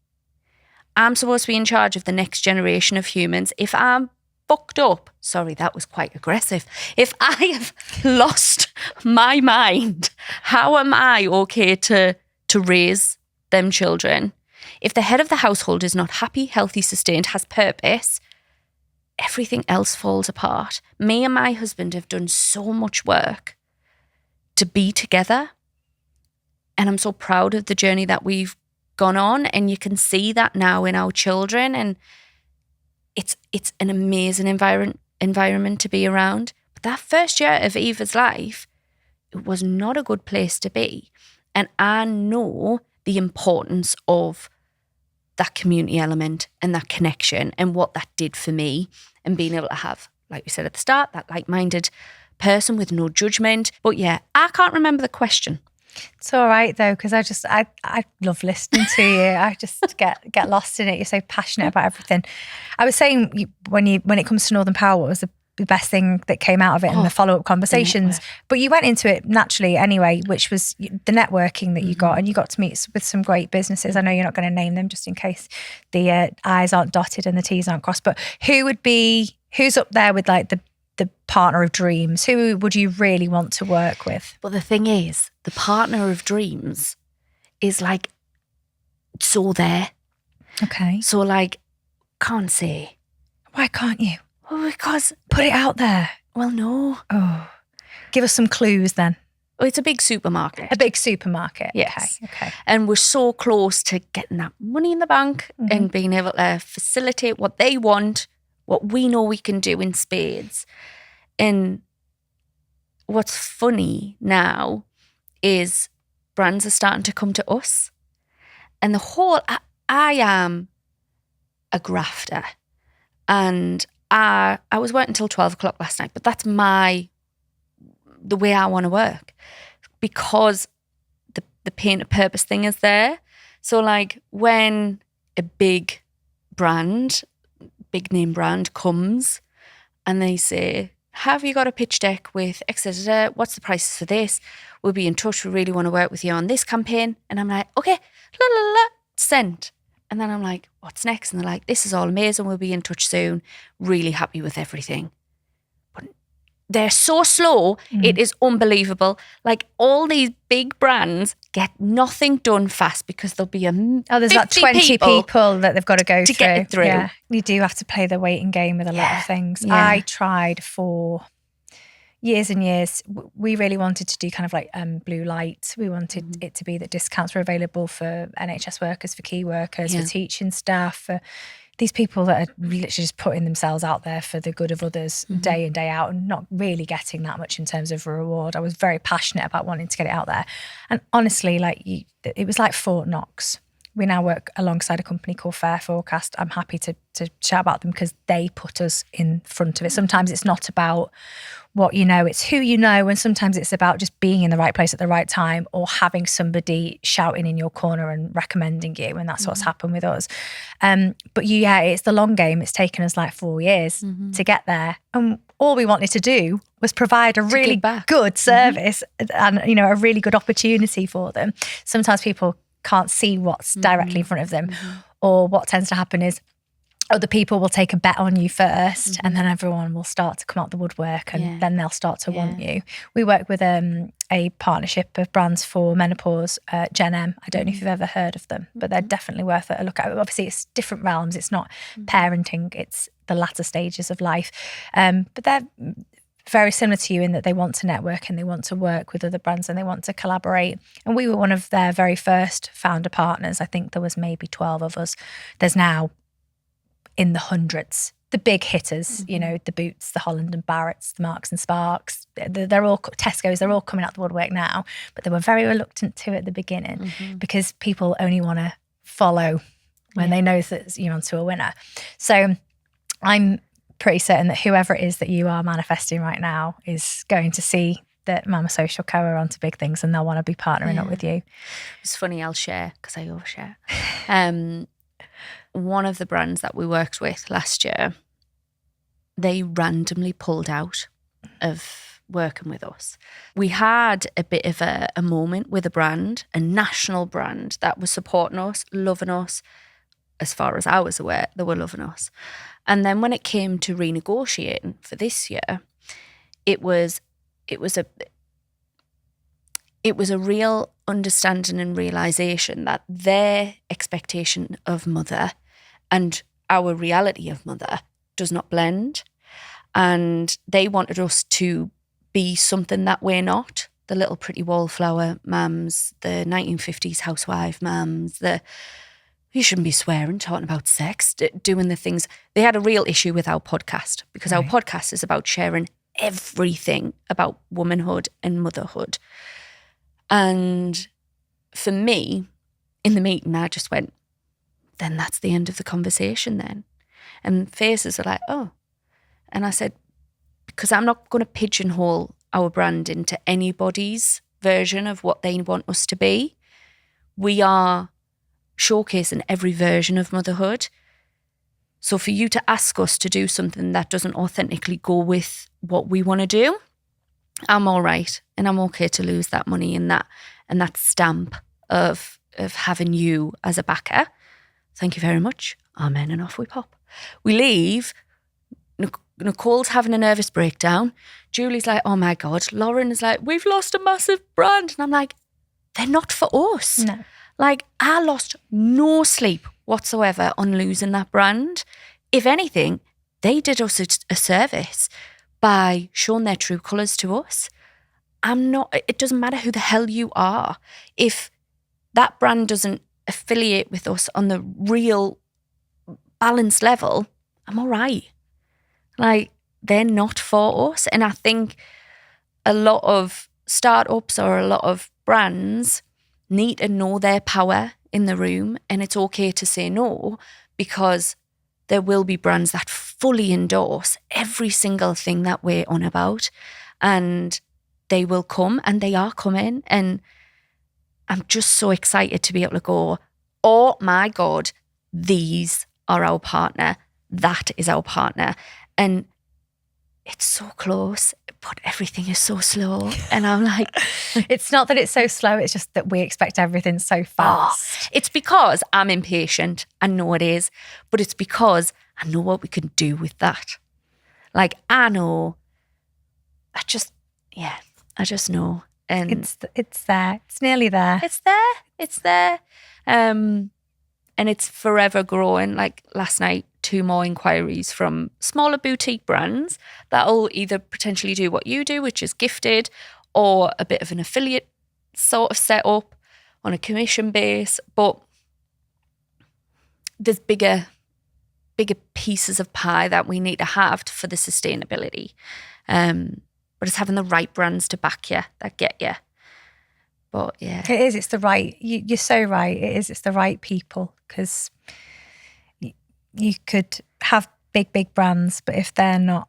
I'm supposed to be in charge of the next generation of humans. If I'm fucked up, sorry, that was quite aggressive. If I have lost my mind, how am I okay to raise them children? If the head of the household is not happy, healthy, sustained, has purpose, everything else falls apart. Me and my husband have done so much work to be together. And I'm so proud of the journey that we've gone on. And you can see that now in our children. And it's an amazing environment to be around. But that first year of Eva's life, it was not a good place to be. And I know the importance of that community element and that connection and what that did for me, and being able to have, like we said at the start, that like-minded person with no judgment. But yeah, I can't remember the question. It's all right though, because I love listening to you. I just get lost in it. You're so passionate about everything. I was saying when it comes to Northern Power, what was the best thing that came out of it and the follow-up conversations, but you went into it naturally anyway, which was the networking that you got, and you got to meet with some great businesses. I know you're not going to name them just in case the I's aren't dotted and the T's aren't crossed, but who's up there with like the partner of dreams? Who would you really want to work with? But the thing is, the partner of dreams is like so there. Okay. So like, can't say. Why can't you? Well, because put it out there. Well, no. Oh, give us some clues then. Oh, it's a big supermarket. A big supermarket. Yes. Okay. And we're so close to getting that money in the bank and being able to facilitate what they want, what we know we can do in spades. And what's funny now is brands are starting to come to us. And the whole, I am a grafter. And I was working until 12 o'clock last night, but that's the way I want to work, because the paint of purpose thing is there. So like when a big name brand comes and they say, have you got a pitch deck with etc.? What's the prices for this? We'll be in touch. We really want to work with you on this campaign. And I'm like, okay, send. And then I'm like, what's next? And they're like, this is all amazing. We'll be in touch soon. Really happy with everything. But they're so slow. It is unbelievable. Like all these big brands get nothing done fast because there'll be there's like 20 people that they've got to go to get it through. Yeah. You do have to play the waiting game with a lot of things. Yeah. I tried for years and years. We really wanted to do kind of like blue light. We wanted it to be that discounts were available for NHS workers, for key workers, for teaching staff, for these people that are literally just putting themselves out there for the good of others day in, day out, and not really getting that much in terms of a reward. I was very passionate about wanting to get it out there. And honestly, it was like Fort Knox. We now work alongside a company called Fair Forecast. I'm happy to chat about them because they put us in front of it. Sometimes it's not about what you know, it's who you know, and sometimes it's about just being in the right place at the right time, or having somebody shouting in your corner and recommending you, and that's what's happened with us. But it's the long game. It's taken us like 4 years to get there, and all we wanted to do was provide a really good service and a really good opportunity for them. Sometimes people can't see what's directly in front of them, or what tends to happen is other people will take a bet on you first, and then everyone will start to come out the woodwork, and then they'll start to want you. We work with a partnership of brands for menopause, Gen M. I don't know if you've ever heard of them, but they're definitely worth a look at. Obviously, it's different realms. It's not parenting, it's the latter stages of life. But they're very similar to you in that they want to network and they want to work with other brands and they want to collaborate. And we were one of their very first founder partners. I think there was maybe 12 of us. There's now in the hundreds, the big hitters, the Boots, the Holland and Barrett's, the Marks and Sparks, they're all Tesco's, they're all coming out the woodwork now, but they were very reluctant to at the beginning because people only want to follow when they know that you're onto a winner. So I'm pretty certain that whoever it is that you are manifesting right now is going to see that Mama Social Co are onto big things and they'll want to be partnering up with you. It's funny, I'll share because I overshare. One of the brands that we worked with last year, they randomly pulled out of working with us. We had a bit of a moment with a brand, a national brand that was supporting us, loving us. As far as I was aware, they were loving us. And then when it came to renegotiating for this year, it was a real understanding and realisation that their expectation of mother and our reality of mother does not blend. And they wanted us to be something that we're not. The little pretty wallflower mums, the 1950s housewife mums, the you shouldn't be swearing, talking about sex, doing the things. They had a real issue with our podcast because our podcast is about sharing everything about womanhood and motherhood. And for me, in the meeting, I just went, then that's the end of the conversation then. And faces are like, oh. And I said, because I'm not going to pigeonhole our brand into anybody's version of what they want us to be. We are showcasing every version of motherhood. So for you to ask us to do something that doesn't authentically go with what we want to do, I'm all right. And I'm okay to lose that money and that stamp of having you as a backer. Thank you very much. Amen. And off we pop. We leave. Nicole's having a nervous breakdown. Julie's like, oh my God. Lauren is like, we've lost a massive brand. And I'm like, they're not for us. No. Like, I lost no sleep whatsoever on losing that brand. If anything, they did us a service by showing their true colours to us. It doesn't matter who the hell you are. If that brand doesn't affiliate with us on the real balanced level, I'm all right. Like, they're not for us. And I think a lot of startups or a lot of brands need to know their power in the room, and it's okay to say no, because there will be brands that fully endorse every single thing that we're on about, and they will come, and they are coming. And I'm just so excited to be able to go, oh my God, these are our partner. That is our partner. And it's so close, but everything is so slow. And I'm like, it's not that it's so slow, it's just that we expect everything so fast. It's because I'm impatient. I know it is, but it's because I know what we can do with that. Like, I know, I just know. And it's there. It's nearly there. It's there. And it's forever growing. Like last night, 2 more inquiries from smaller boutique brands that'll either potentially do what you do, which is gifted, or a bit of an affiliate sort of setup on a commission base. But there's bigger pieces of pie that we need to have for the sustainability. But it's having the right brands to back you, that get you. But yeah. It is. It's the right, you're so right. It is. It's the right people, because you could have big brands, but if they're not,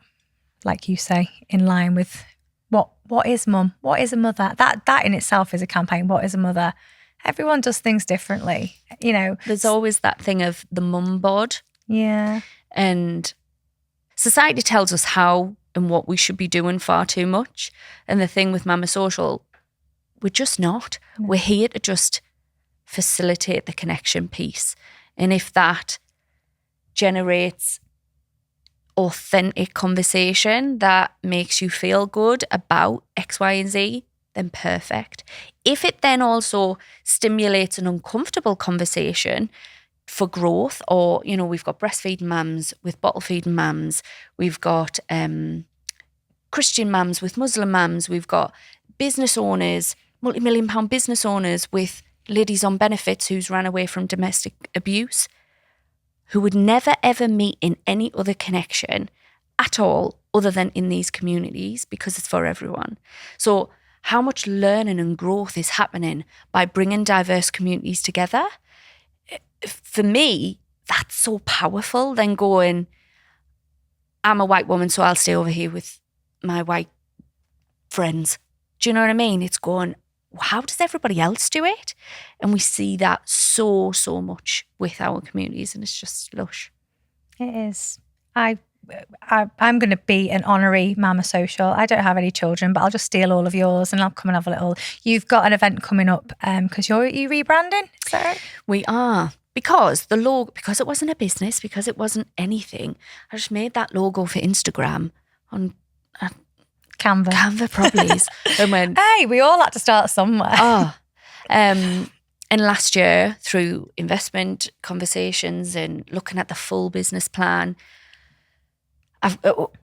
like you say, in line with what is mum? What is a mother? That in itself is a campaign. What is a mother? Everyone does things differently. You know, there's always that thing of the mum bod. Yeah. And society tells us how and what we should be doing far too much. And the thing with Mama Social, we're just not. No. We're here to just facilitate the connection piece. And if that generates authentic conversation that makes you feel good about X, Y, and Z, then perfect. If it then also stimulates an uncomfortable conversation for growth, or, you know, we've got breastfeeding mums with bottle feeding mums, we've got Christian mums with Muslim mums, we've got business owners, multi-million-pound business owners with ladies on benefits who's ran away from domestic abuse, who would never ever meet in any other connection at all other than in these communities, because it's for everyone. So how much learning and growth is happening by bringing diverse communities together? For me, that's so powerful. Then going, I'm a white woman, so I'll stay over here with my white friends. Do you know what I mean? It's going, how does everybody else do it? And we see that so much with our communities, and it's just lush. It is. I'm going to be an honorary Mama Social. I don't have any children, but I'll just steal all of yours and I'll come and have a little. You've got an event coming up because you rebranding, is that right? We are. Because the logo, because it wasn't a business, because it wasn't anything, I just made that logo for Instagram on Canva probably. And went, hey, we all had to start somewhere. And last year, through investment conversations and looking at the full business plan,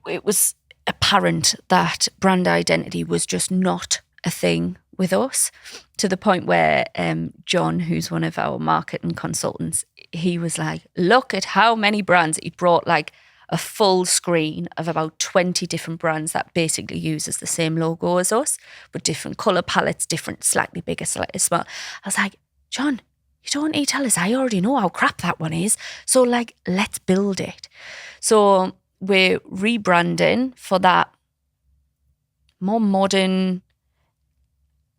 it was apparent that brand identity was just not a thing with us, to the point where John, who's one of our marketing consultants, he was like, look at how many brands. He brought like a full screen of about 20 different brands that basically uses the same logo as us, with different colour palettes, different, slightly bigger, slightly smaller. I was like, John, you don't need to tell us. I already know how crap that one is. So like, let's build it. So we're rebranding for that more modern,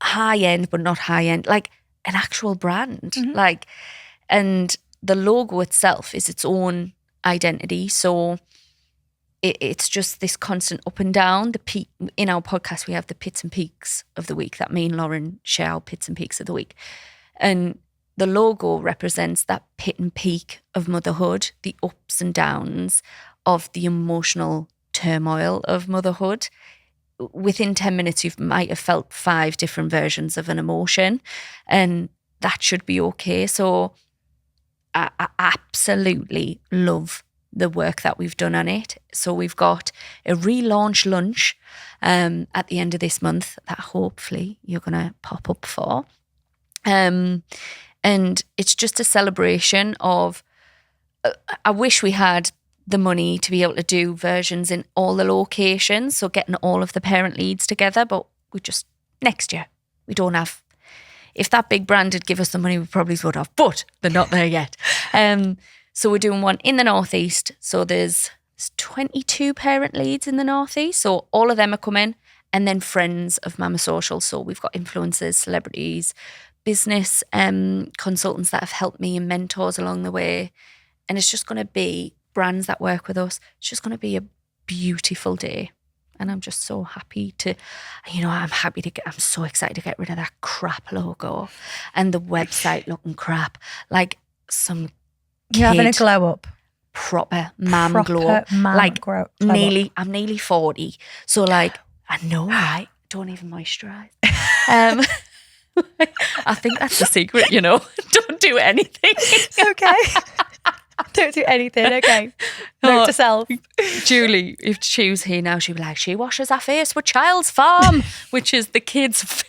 high-end, but not high-end, like an actual brand. Like, and the logo itself is its own identity. So it's just this constant up and down. The peak in our podcast, we have the pits and peaks of the week that me and Lauren share our pits and peaks of the week. And the logo represents that pit and peak of motherhood, the ups and downs of the emotional turmoil of motherhood. Within 10 minutes, you might have felt 5 different versions of an emotion, and that should be okay. So I absolutely love the work that we've done on it. So we've got a relaunch lunch at the end of this month that hopefully you're going to pop up for. And it's just a celebration of, I wish we had the money to be able to do versions in all the locations, so getting all of the parent leads together, but we just, next year, we don't have. If that big brand did give us the money, we probably would have, but they're not there yet. So we're doing one in the Northeast. So there's 22 parent leads in the Northeast. So all of them are coming, and then friends of Mama Social. So we've got influencers, celebrities, business consultants that have helped me and mentors along the way. And it's just going to be brands that work with us. It's just going to be a beautiful day. And I'm just so happy to, I'm so excited to get rid of that crap logo and the website looking crap. Like some You're having a glow up. Proper glow. I'm nearly 40. So like, I know, right? Don't even moisturise. I think that's the secret, Don't do anything. Okay. Don't do anything, okay. Note to self. Julie, if she was here now, she'd be like, she washes her face with Child's Farm, which is the kids'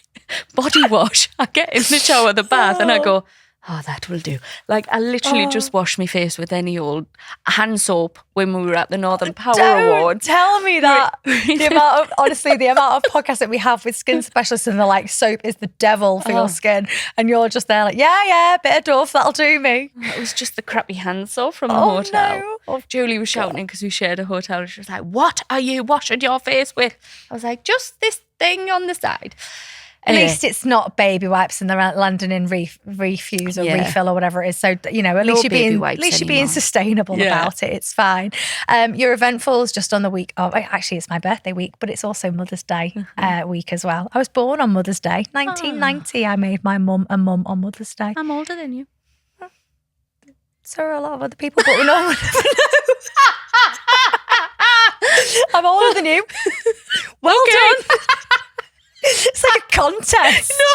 body wash. I get in the shower, the bath, and I go, oh, that will do. Like, I literally just wash my face with any old hand soap when we were at the Northern Power Awards. Tell me that. The amount of podcasts that we have with skin specialists, and they're like, soap is the devil for your skin. And you're just there like, yeah, bit of Dove, that'll do me. It was just the crappy hand soap from the hotel. No. Julie was shouting because we shared a hotel, and she was like, what are you washing your face with? I was like, just this thing on the side. Anyway. At least it's not baby wipes and they're landing in refuse or refill or whatever it is. So, at least you're being sustainable about it. It's fine. Your eventful is just on the week of, actually it's my birthday week, but it's also Mother's Day week as well. I was born on Mother's Day. 1990, I made my mum a mum on Mother's Day. I'm older than you. So are a lot of other people, but no one ever know. I'm older than you. Well done. It's like a contest. No,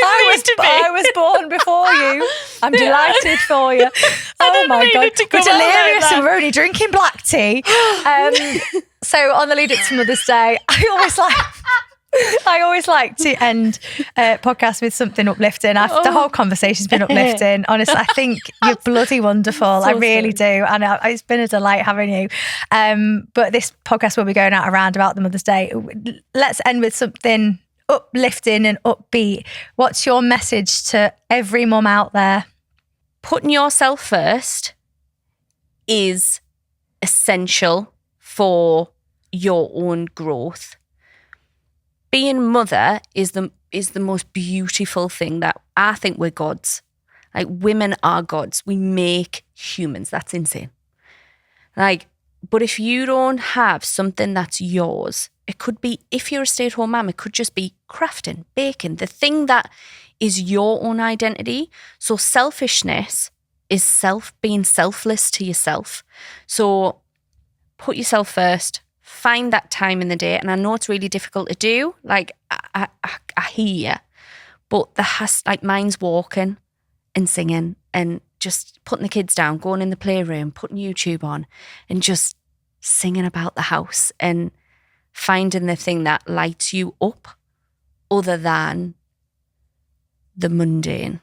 I was born before you. I'm delighted for you. Oh my God. We're delirious and we're only drinking black tea. So on the lead up to Mother's Day, I always like to end podcasts with something uplifting. The whole conversation's been uplifting. Honestly, I think you're bloody wonderful. I really do. And it's been a delight having you. But this podcast will be going out around about the Mother's Day. Let's end with something uplifting and upbeat. What's your message to every mum out there? Putting yourself first is essential for your own growth. Being mother is the most beautiful thing that I think we're gods. Like, women are gods. We make humans. That's insane. But if you don't have something that's yours, it could be, if you're a stay-at-home mum, it could just be crafting, baking, the thing that is your own identity. So selfishness is being selfless to yourself. So put yourself first, find that time in the day. And I know it's really difficult to do. Like, I hear you, but mine's walking and singing and just putting the kids down, going in the playroom, putting YouTube on and just singing about the house and finding the thing that lights you up other than the mundane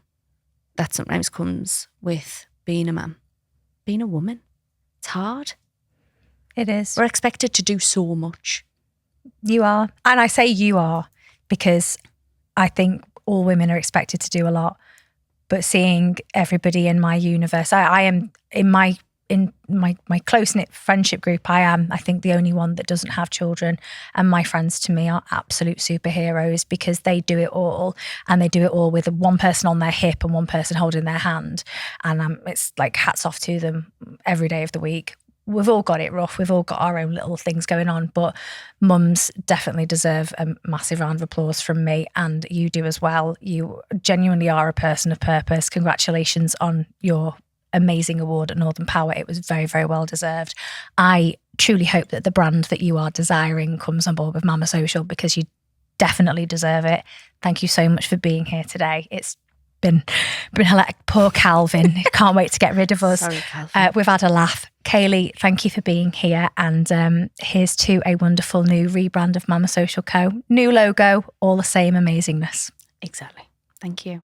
that sometimes comes with being a mum, being a woman. It's hard. It is. We're expected to do so much. You are. And I say you are because I think all women are expected to do a lot. But seeing everybody in my universe, I am in my close-knit friendship group, I think the only one that doesn't have children, and my friends to me are absolute superheroes because they do it all, and they do it all with one person on their hip and one person holding their hand, and it's like hats off to them every day of the week. We've all got it rough, we've all got our own little things going on, but mums definitely deserve a massive round of applause from me, and you do as well. You genuinely are a person of purpose. Congratulations on your amazing award at Northern Power. It was very, very well deserved. I truly hope that the brand that you are desiring comes on board with Mama Social, because you definitely deserve it. Thank you so much for being here today. It's been like poor Calvin. Can't wait to get rid of us. Sorry, Calvin. We've had a laugh. Kayleigh, thank you for being here. And here's to a wonderful new rebrand of Mama Social Co. New logo, all the same amazingness. Exactly. Thank you.